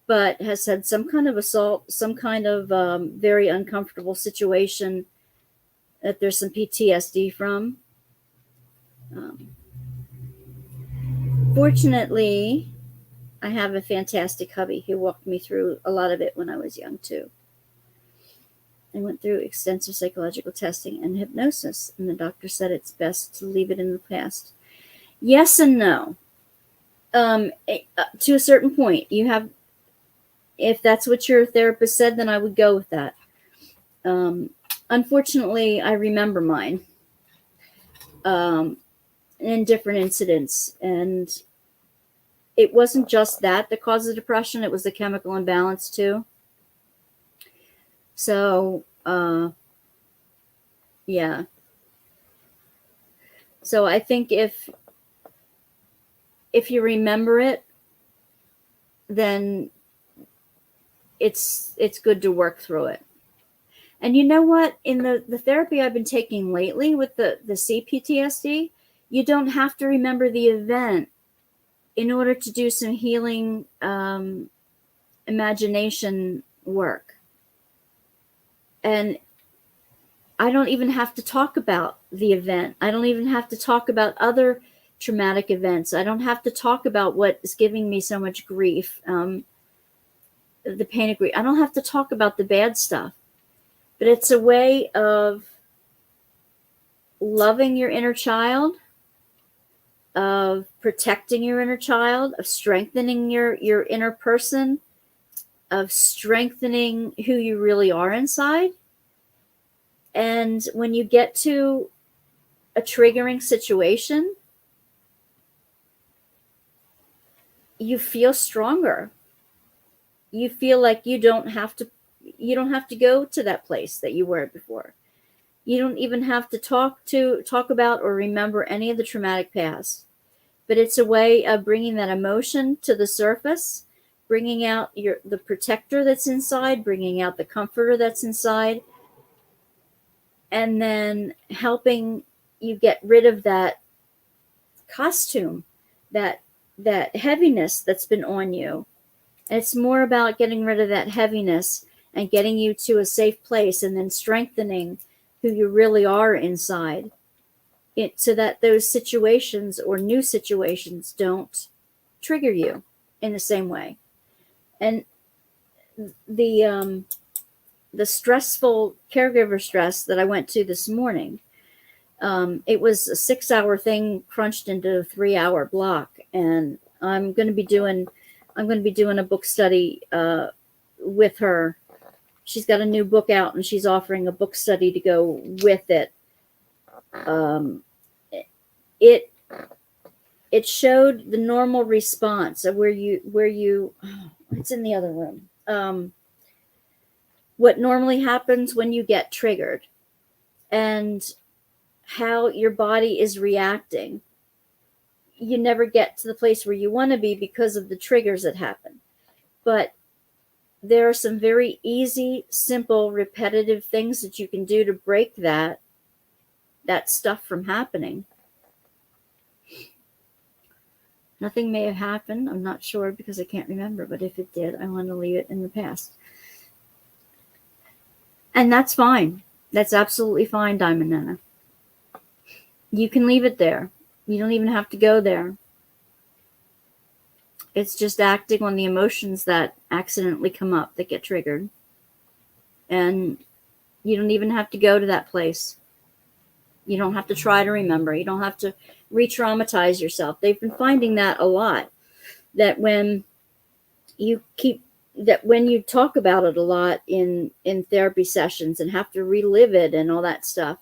but has had some kind of assault, some kind of very uncomfortable situation that there's some PTSD from. Fortunately, I have a fantastic hubby who walked me through a lot of it when I was young, too. I went through extensive psychological testing and hypnosis, and the doctor said it's best to leave it in the past. Yes and no. To a certain point, you have, if that's what your therapist said, then I would go with that. Unfortunately, I remember mine in different incidents, and it wasn't just that caused the depression. It was the chemical imbalance too. So, yeah. So I think if you remember it, then it's good to work through it. And you know what? In the therapy I've been taking lately with the CPTSD, you don't have to remember the event in order to do some healing imagination work. And I don't even have to talk about the event. I don't even have to talk about other traumatic events. I don't have to talk about what is giving me so much grief, the pain of grief. I don't have to talk about the bad stuff. But it's a way of loving your inner child, of protecting your inner child, of strengthening your inner person, of strengthening who you really are inside. And when you get to a triggering situation, you feel stronger. You feel like you don't have to go to that place that you were before. You don't even have to talk about or remember any of the traumatic past. But it's a way of bringing that emotion to the surface, bringing out the protector that's inside, bringing out the comforter that's inside, and then helping you get rid of that costume, that heaviness that's been on you. And it's more about getting rid of that heaviness and getting you to a safe place, and then strengthening who you really are inside, so that those situations or new situations don't trigger you in the same way. And the stressful caregiver stress that I went to this morning, it was a 6-hour thing crunched into a 3-hour block, and I'm going to be doing a book study with her. She's got a new book out, and she's offering a book study to go with it. It showed the normal response of where you it's in the other room. What normally happens when you get triggered, and how your body is reacting. You never get to the place where you want to be because of the triggers that happen. But there are some very easy, simple, repetitive things that you can do to break that stuff from happening. Nothing may have happened. I'm not sure because I can't remember. But if it did, I want to leave it in the past. And that's fine. That's absolutely fine, Diamond Nana. You can leave it there. You don't even have to go there. It's just acting on the emotions that accidentally come up, that get triggered. And you don't even have to go to that place. You don't have to try to remember. You don't have to re-traumatize yourself. They've been finding that a lot. That when you talk about it a lot in therapy sessions and have to relive it and all that stuff.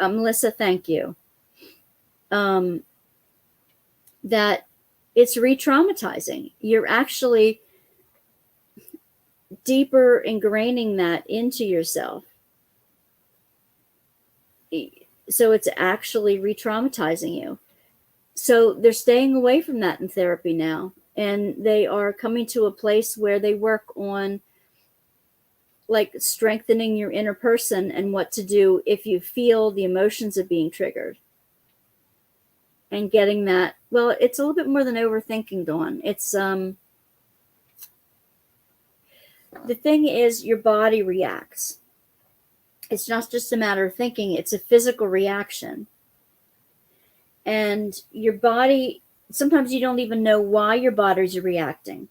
Melissa, thank you. That it's re-traumatizing. You're actually deeper ingraining that into yourself. So it's actually re-traumatizing you. So they're staying away from that in therapy now. And they are coming to a place where they work on like strengthening your inner person and what to do if you feel the emotions of being triggered. And getting that, well, it's a little bit more than overthinking, Dawn. It's the thing is your body reacts. It's not just a matter of thinking, it's a physical reaction. And your body, sometimes you don't even know why your body's reacting.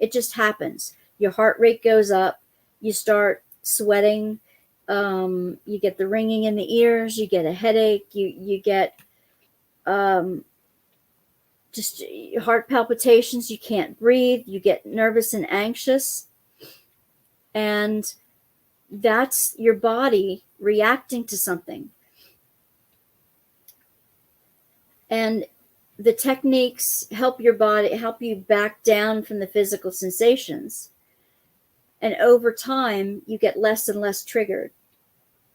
It just happens. Your heart rate goes up, you start sweating, you get the ringing in the ears, you get a headache, you get just heart palpitations, you can't breathe, you get nervous and anxious. And that's your body reacting to something. And the techniques help your body, help you back down from the physical sensations. And over time, you get less and less triggered.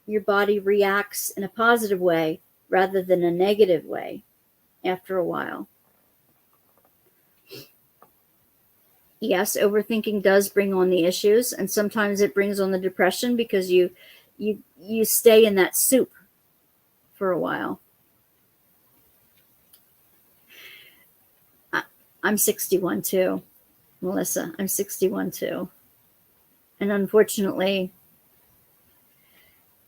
Your body reacts in a positive way rather than a negative way after a while. Yes, overthinking does bring on the issues, and sometimes it brings on the depression because you stay in that soup for a while. I'm 61 too, Melissa. I'm 61 too. And unfortunately,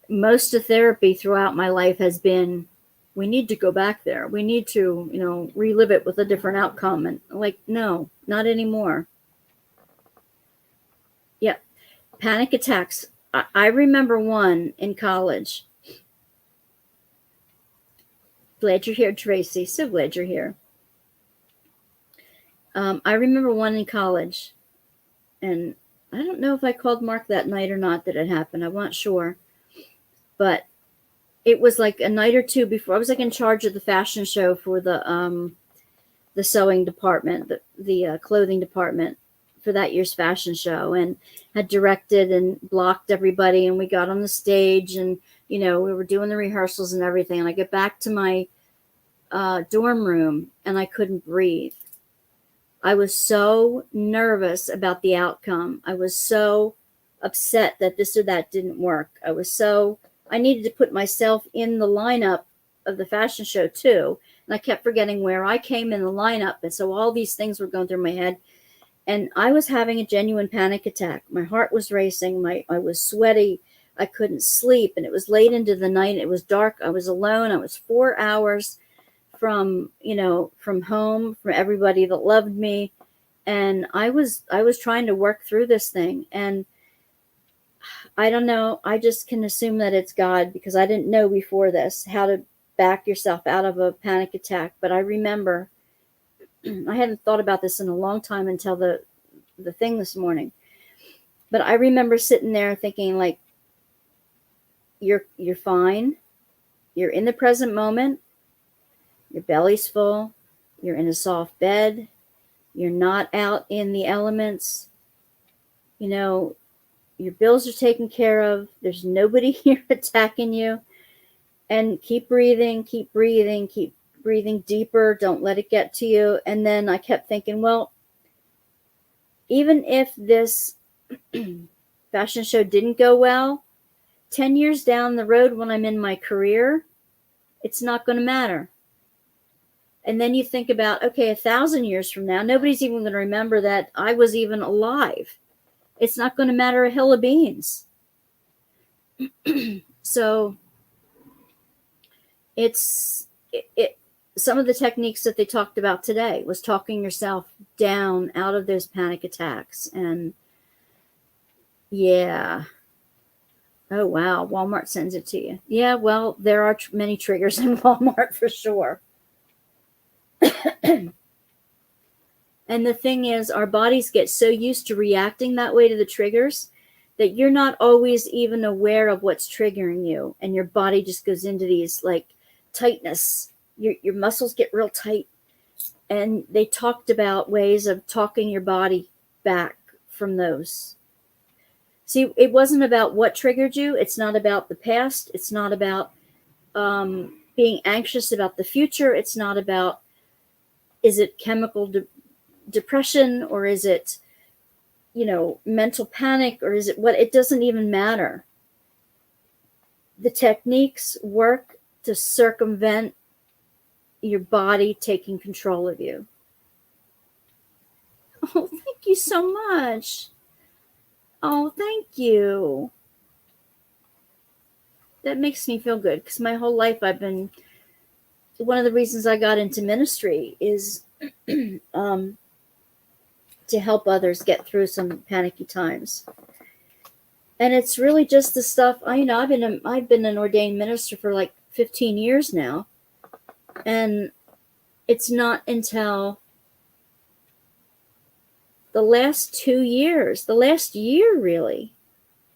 most of therapy throughout my life has been, we need to go back there. We need to, relive it with a different outcome. And like, no, not anymore. Yeah. Panic attacks. I remember one in college. Glad you're here, Tracy. So glad you're here. I remember one in college, and I don't know if I called Mark that night or not that it happened. I'm not sure. But it was like a night or two before. I was like in charge of the fashion show for the the sewing department, the clothing department for that year's fashion show, and had directed and blocked everybody. And we got on the stage, and we were doing the rehearsals and everything. And I get back to my dorm room, and I couldn't breathe. I was so nervous about the outcome. I was so upset that this or that didn't work. I needed to put myself in the lineup of the fashion show too. And I kept forgetting where I came in the lineup. And so all these things were going through my head. And I was having a genuine panic attack. My heart was racing. I was sweaty. I couldn't sleep. And it was late into the night. It was dark. I was alone. I was 4 hours from home, from everybody that loved me. And I was trying to work through this thing. And I don't know. I just can assume that it's God, because I didn't know before this how to back yourself out of a panic attack. But I remember, I hadn't thought about this in a long time until the thing this morning. But I remember sitting there thinking, like, you're fine. You're in the present moment. Your belly's full. You're in a soft bed. You're not out in the elements. Your bills are taken care of. There's nobody here attacking you. And keep breathing, keep breathing, keep breathing deeper. Don't let it get to you. And then I kept thinking, well, even if this fashion show didn't go well, 10 years down the road when I'm in my career, it's not going to matter. And then you think about, okay, 1,000 years from now, nobody's even going to remember that I was even alive. It's not going to matter a hill of beans. So some of the techniques that they talked about today was talking yourself down out of those panic attacks. And yeah. Oh, wow. Walmart sends it to you. Yeah, well, there are many triggers in Walmart for sure. And the thing is, our bodies get so used to reacting that way to the triggers that you're not always even aware of what's triggering you. And your body just goes into these like tightness. Your muscles get real tight. And they talked about ways of talking your body back from those. See, it wasn't about what triggered you. It's not about the past. It's not about being anxious about the future. It's not about, is it chemical depression, or is it, mental panic, or is it what? It doesn't even matter. The techniques work to circumvent your body taking control of you. Oh, thank you so much. Oh, thank you. That makes me feel good, because my whole life one of the reasons I got into ministry is to help others get through some panicky times. And it's really just the stuff, I've been an ordained minister for like 15 years now. And it's not until the last year really,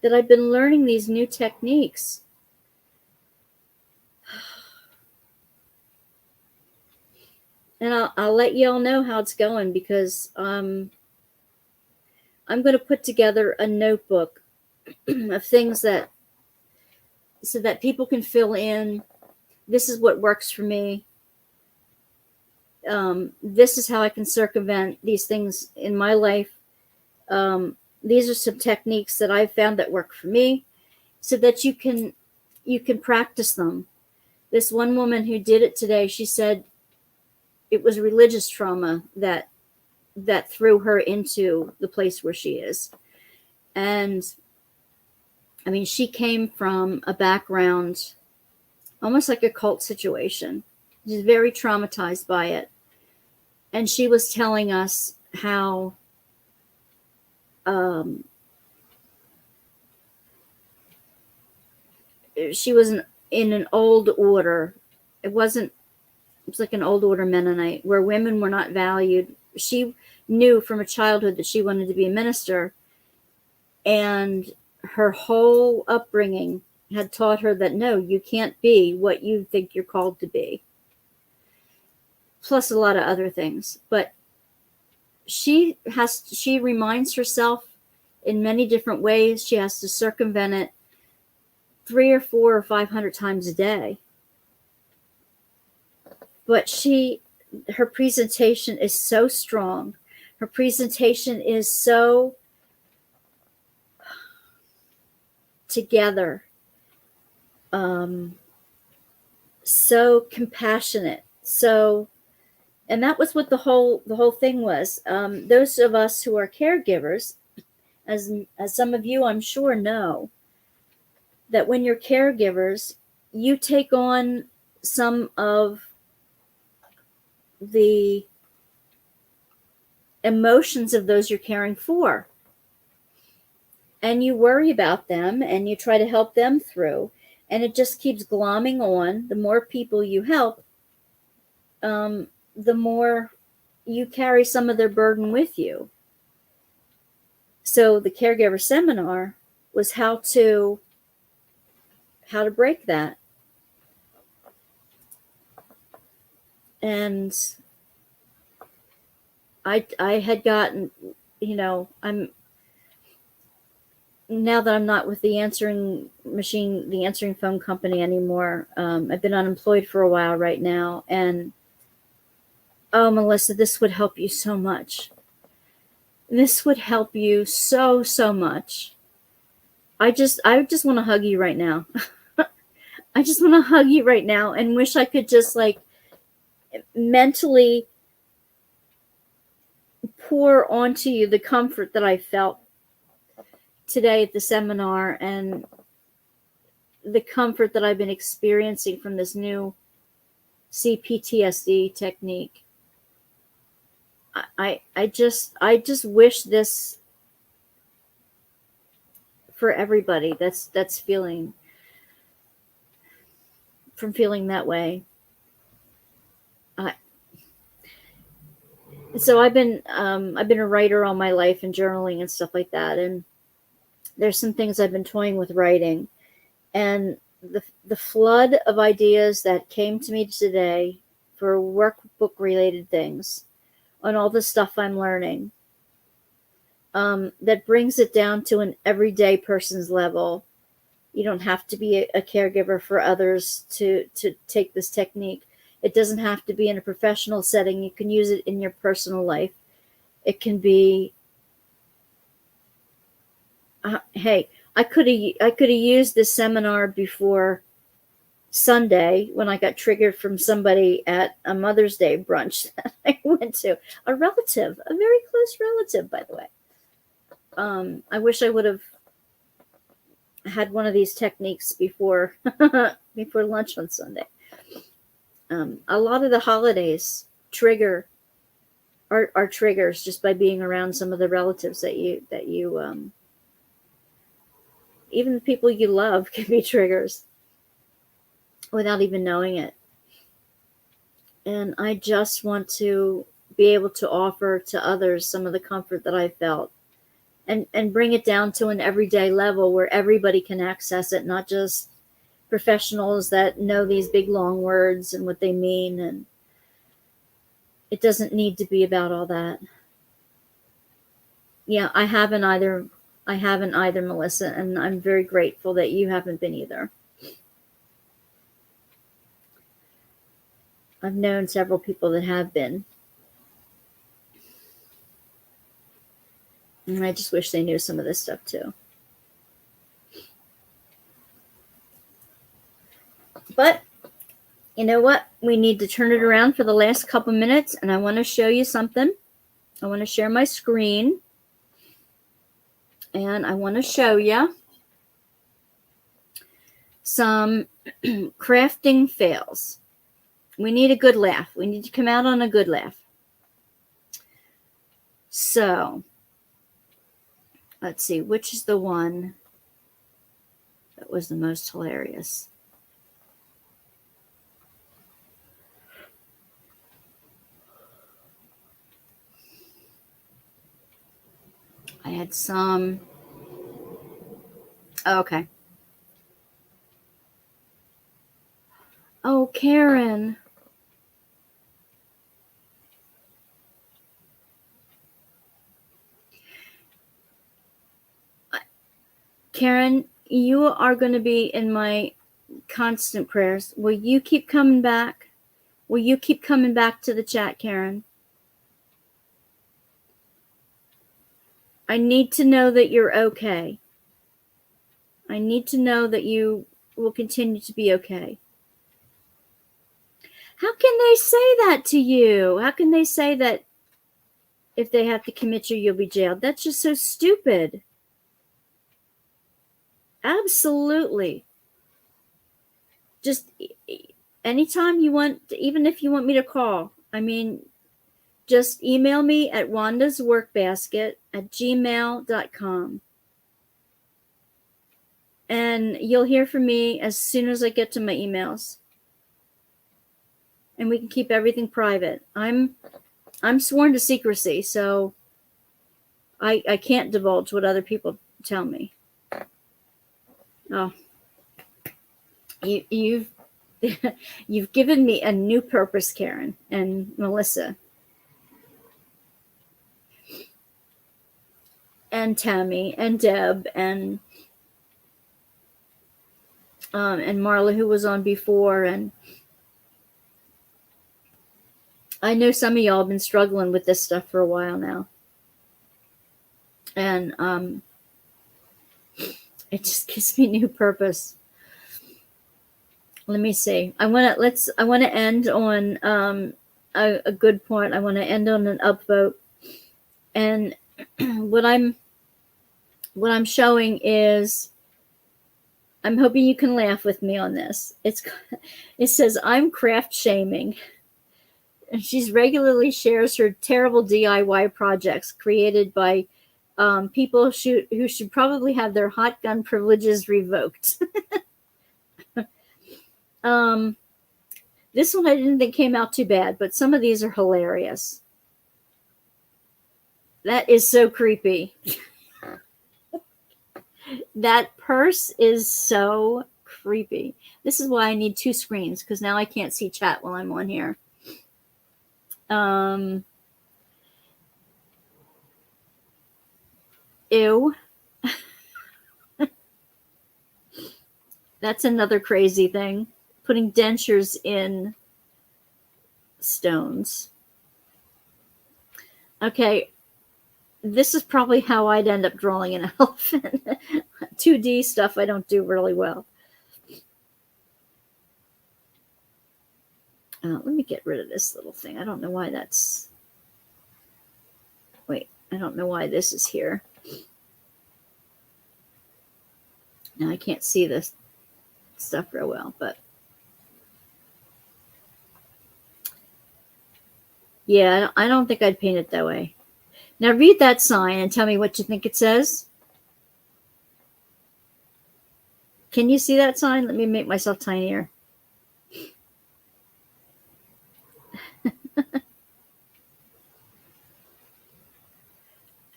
that I've been learning these new techniques. And I'll let you all know how it's going, because I'm going to put together a notebook of things so that people can fill in. This is what works for me. This is how I can circumvent these things in my life. These are some techniques that I've found that work for me, so that you can practice them. This one woman who did it today, she said it was religious trauma that threw her into the place where she is. And she came from a background almost like a cult situation. She's very traumatized by it. And she was telling us how she was in an old order. It was like an old order Mennonite, where women were not valued. She knew from her childhood that she wanted to be a minister, and her whole upbringing had taught her that no, you can't be what you think you're called to be. plus a lot of other things. But she reminds herself in many different ways. She has to circumvent it 3 or 4 or 500 times a day. But her presentation is so strong. Her presentation is so together, so compassionate. And that was what the whole thing was. Those of us who are caregivers, as some of you I'm sure know, that when you're caregivers, you take on some of the emotions of those you're caring for. And you worry about them and you try to help them through. And it just keeps glomming on. The more people you help, the more you carry some of their burden with you. So the caregiver seminar was how to break that. And I had gotten, I'm now that I'm not with the answering phone company anymore. I've been unemployed for a while right now. And oh, Melissa, this would help you so much. This would help you so much. I just want to hug you right now. I just want to hug you right now and wish I could just mentally pour onto you the comfort that I felt today at the seminar and the comfort that I've been experiencing from this new CPTSD technique. I just wish this for everybody that's feeling that way. So I've been a writer all my life and journaling and stuff like that. And there's some things I've been toying with writing, and the flood of ideas that came to me today for workbook related things on all the stuff I'm learning, that brings it down to an everyday person's level. You don't have to be a caregiver for others to take this technique. It doesn't have to be in a professional setting. You can use it in your personal life. It can be, hey, I could have used this seminar before Sunday when I got triggered from somebody at a Mother's Day brunch that I went to. A relative, a very close relative, by the way. I wish I would have had one of these techniques before lunch on Sunday. A lot of the holidays are triggers just by being around some of the relatives that you even the people you love can be triggers without even knowing it. And I just want to be able to offer to others some of the comfort that I felt and bring it down to an everyday level where everybody can access it, not just professionals that know these big long words and what they mean. And it doesn't need to be about all that. Yeah, I haven't either, Melissa, and I'm very grateful that you haven't been either. I've known several people that have been. And I just wish they knew some of this stuff too. But you know what? We need to turn it around for the last couple minutes, and I want to show you something. I want to share my screen, and I want to show you some crafting fails. We need a good laugh. We need to come out on a good laugh. So, let's see, which is the one that was the most hilarious? I had some. Okay. Oh, Karen. Karen, you are going to be in my constant prayers. Will you keep coming back? Will you keep coming back to the chat, Karen? I need to know that you're okay. I need to know that you will continue to be okay. How can they say that to you? How can they say that if they have to commit you, you'll be jailed? That's just so stupid. Absolutely. Just anytime you want, even if you want me to call, I mean, just email me at wandasworkbasket@gmail.com. And you'll hear from me as soon as I get to my emails. And we can keep everything private. I'm sworn to secrecy, so I can't divulge what other people tell me. Oh, you've you've given me a new purpose, Karen and Melissa and Tammy and Deb and Marla, who was on before, and I know some of y'all have been struggling with this stuff for a while now, and it just gives me new purpose. Let me see. I want to end on a good point. I want to end on an upvote, and what I'm showing is, I'm hoping you can laugh with me on this. It says, I'm craft shaming. And she regularly shares her terrible DIY projects created by people who should probably have their hot gun privileges revoked. This one I didn't think came out too bad, but some of these are hilarious. That is so creepy. That purse is so creepy. This is why I need two screens, because now I can't see chat while I'm on here. Ew. That's another crazy thing. Putting dentures in stones. Okay. This is probably how I'd end up drawing an elephant. 2D stuff I don't do really well. Let me get rid of this little thing. I don't know why that's... Wait, I don't know why this is here. Now I can't see this stuff real well, but... Yeah, I don't think I'd paint it that way. Now read that sign and tell me what you think it says. Can you see that sign? Let me make myself tinier.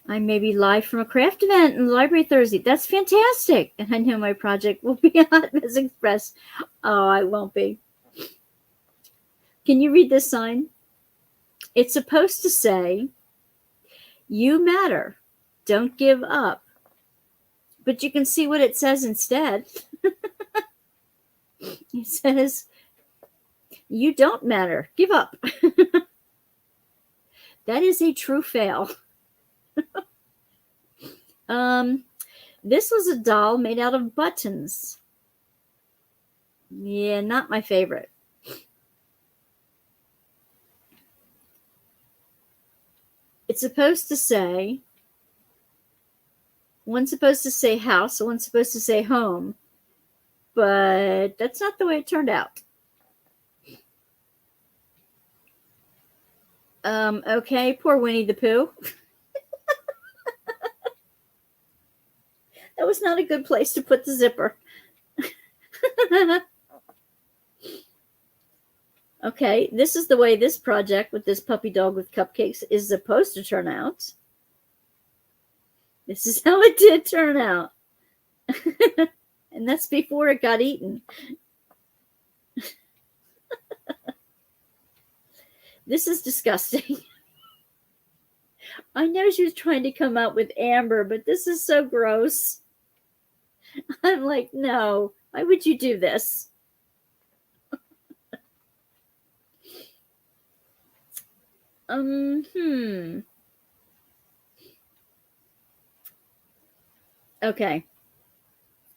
I may be live from a craft event in the library Thursday. That's fantastic. And I know my project will be on as expressed. Oh, I won't be. Can you read this sign? It's supposed to say, you matter. Don't give up. But you can see what it says instead. It says, you don't matter. Give up. That is a true fail. This was a doll made out of buttons. Yeah, not my favorite. It's supposed to say, one's supposed to say house, one's supposed to say home, but that's not the way it turned out. Okay, poor Winnie the Pooh. That was not a good place to put the zipper. Okay, this is the way this project with this puppy dog with cupcakes is supposed to turn out. This is how it did turn out. And that's before it got eaten. This is disgusting. I know she was trying to come out with amber, but this is so gross. I'm like, no, why would you do this? Okay.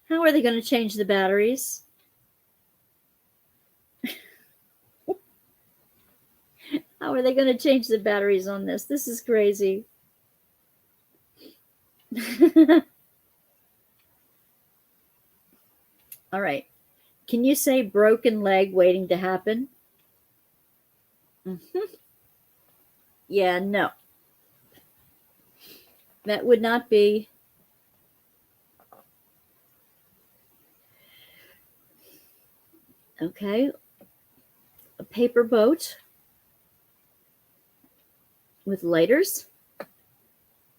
How are they going to change the batteries? How are they going to change the batteries on this? This is crazy. All right. Can you say broken leg waiting to happen? Mm-hmm. Yeah, no. That would not be. Okay. A paper boat with lighters.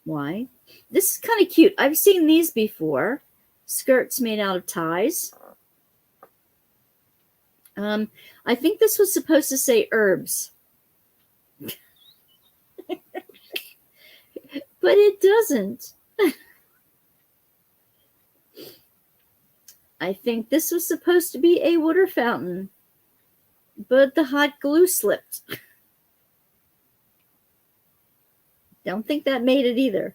Why? This is kind of cute. I've seen these before. Skirts made out of ties. I think this was supposed to say herbs. But it doesn't. I think this was supposed to be a water fountain, but the hot glue slipped. Don't think that made it either.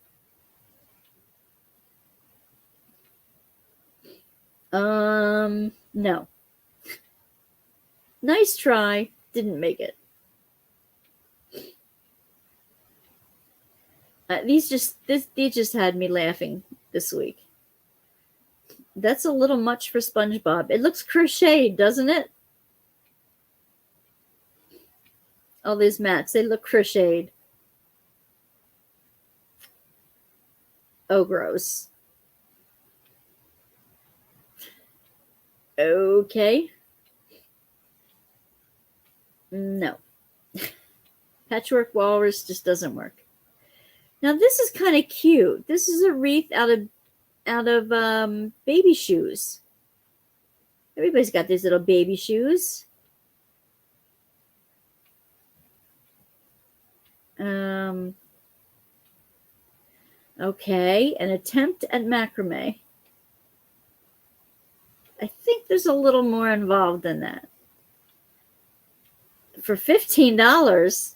No. Nice try. Didn't make it. These just had me laughing this week. That's a little much for SpongeBob. It looks crocheted, doesn't it? All these mats, they look crocheted. Oh, gross. Okay. No. Patchwork walrus just doesn't work. Now this is kind of cute. This is a wreath out of baby shoes. Everybody's got these little baby shoes. Okay, an attempt at macrame. I think there's a little more involved than that. For $15,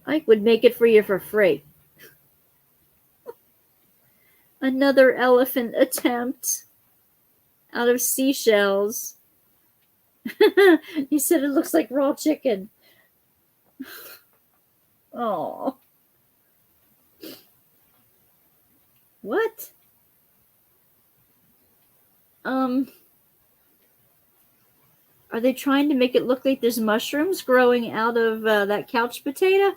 I would make it for you for free. Another elephant attempt out of seashells. You said it looks like raw chicken. Oh. What? Are they trying to make it look like there's mushrooms growing out of that couch potato?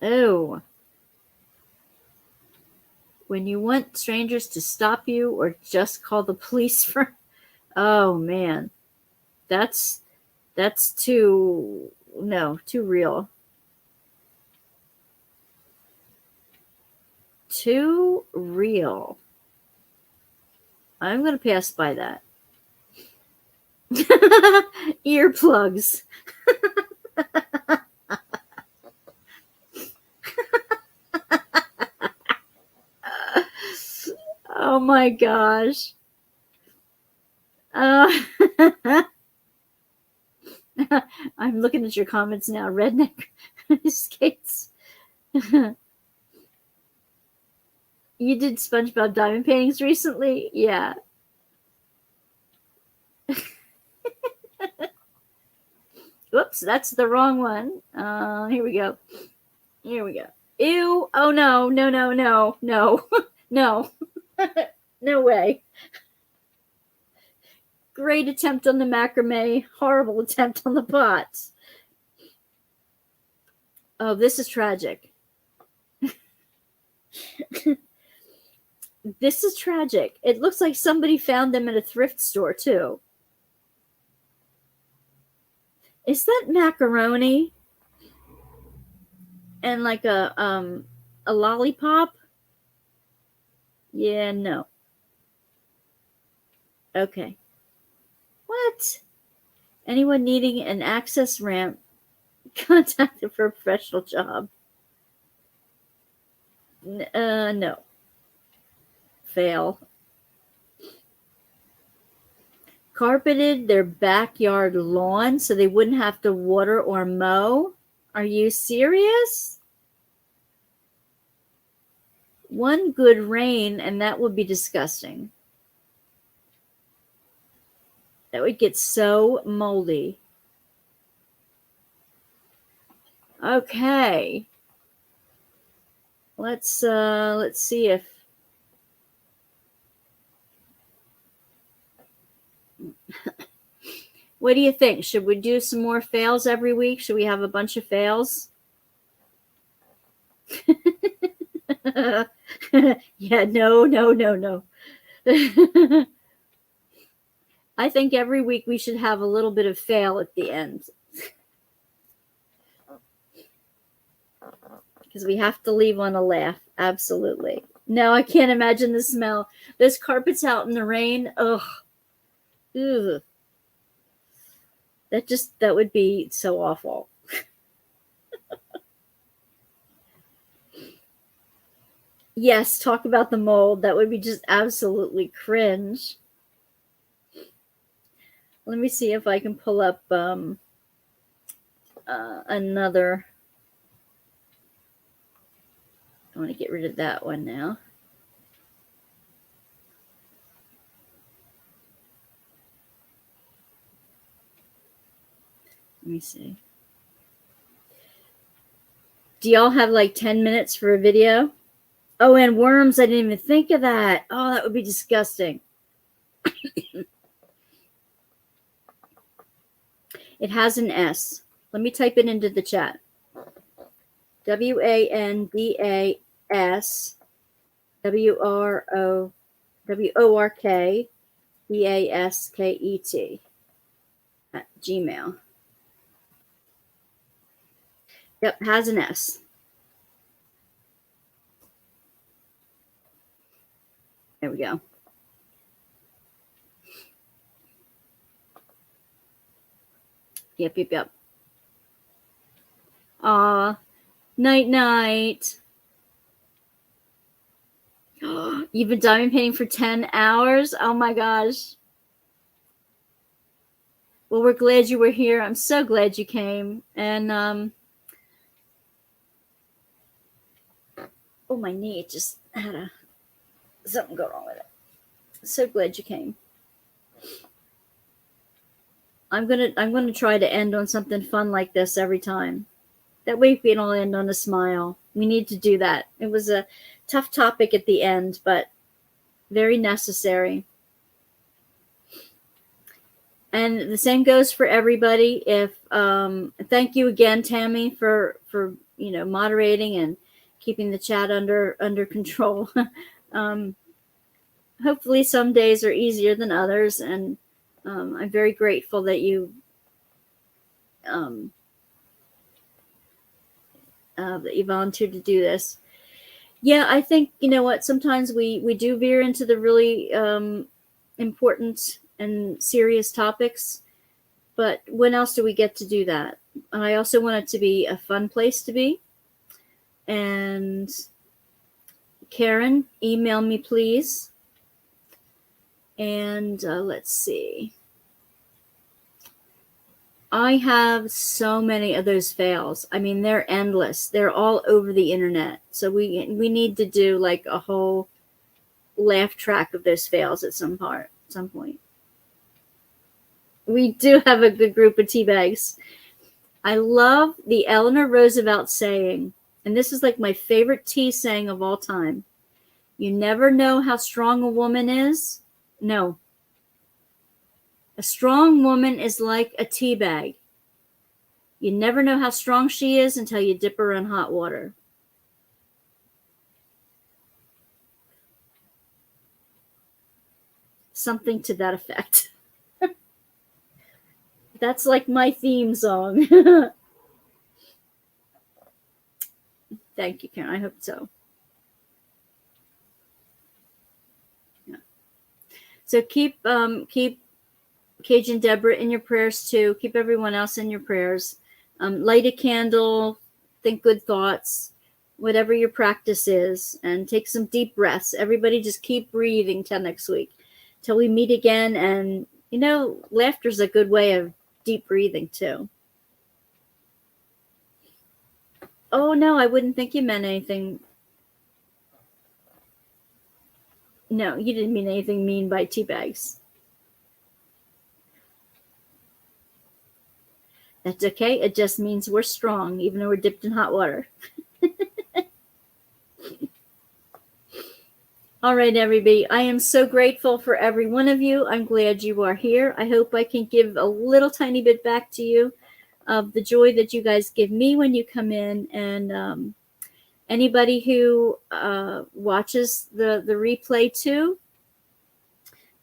Oh. When you want strangers to stop you or just call the police for... Oh, man. That's too... No, too real. Too real. I'm going to pass by that. Earplugs. Oh my gosh. I'm looking at your comments now. Redneck skates. You did SpongeBob diamond paintings recently? Yeah. Whoops, that's the wrong one. Here we go. Here we go. Ew. Oh, no, no, no, no, no, no. No way. Great attempt on the macrame. Horrible attempt on the pots. Oh, this is tragic. This is tragic. It looks like somebody found them at a thrift store, too. Is that macaroni? And like a lollipop? Yeah, no. Okay. What? Anyone needing an access ramp, contacted for a professional job. No. Fail. Carpeted their backyard lawn so they wouldn't have to water or mow. Are you serious? One good rain and that would be disgusting. That would get so moldy. Okay. Let's see if what do you think? Should we do some more fails every week? Should we have a bunch of fails? Yeah, no. I think every week we should have a little bit of fail at the end. Because we have to leave on a laugh. Absolutely. No, I can't imagine the smell. Those carpets out in the rain. Ugh. Ugh. That would be so awful. Yes, talk about the mold. That would be just absolutely cringe. Let me see if I can pull up another. I want to get rid of that one now. Let me see. Do y'all have like 10 minutes for a video? Oh, and worms. I didn't even think of that. Oh, that would be disgusting. It has an S. Let me type it into the chat. WANDA'S WORKBASKET at Gmail. Yep, has an S. There we go. Yep. Aw, night. You've been diamond painting for 10 hours? Oh my gosh. Well, we're glad you were here. I'm so glad you came. And, oh, my knee, it just had something go wrong with it. So glad you came. I'm gonna try to end on something fun like this every time. That way we can all end on a smile. We need to do that. It was a tough topic at the end, but very necessary. And the same goes for everybody. If thank you again, Tammy, for moderating and keeping the chat under control. Hopefully some days are easier than others, and I'm very grateful that you volunteered to do this. Yeah, I think, you know what, sometimes we do veer into the really important and serious topics, but when else do we get to do that? And I also want it to be a fun place to be. And Karen, email me, please. And let's see. I have so many of those fails. I mean, they're endless. They're all over the internet. So we need to do like a whole laugh track of those fails at some point. We do have a good group of tea bags. I love the Eleanor Roosevelt saying, and this is like my favorite tea saying of all time. You never know how strong a woman is. No. A strong woman is like a tea bag. You never know how strong she is until you dip her in hot water. Something to that effect. That's like my theme song. Thank you, Karen. I hope so. Yeah. So keep Cajun Debra in your prayers too. Keep everyone else in your prayers. Light a candle. Think good thoughts. whatever your practice is, and take some deep breaths. Everybody just keep breathing till next week, till we meet again. And, laughter is a good way of deep breathing too. Oh, no, I wouldn't think you meant anything. No, you didn't mean anything mean by tea bags. That's okay. It just means we're strong, even though we're dipped in hot water. All right, everybody. I am so grateful for every one of you. I'm glad you are here. I hope I can give a little tiny bit back to you of the joy that you guys give me when you come in. And anybody who watches the replay too,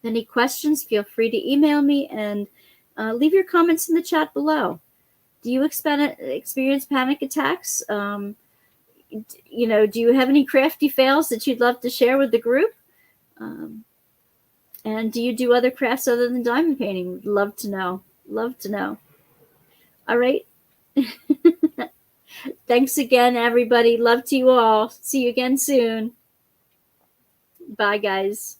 any questions, feel free to email me and leave your comments in the chat below. Do you experience panic attacks? Do you have any crafty fails that you'd love to share with the group? And do you do other crafts other than diamond painting? Love to know. Love to know. All right. Thanks again, everybody. Love to you all. See you again soon. Bye, guys.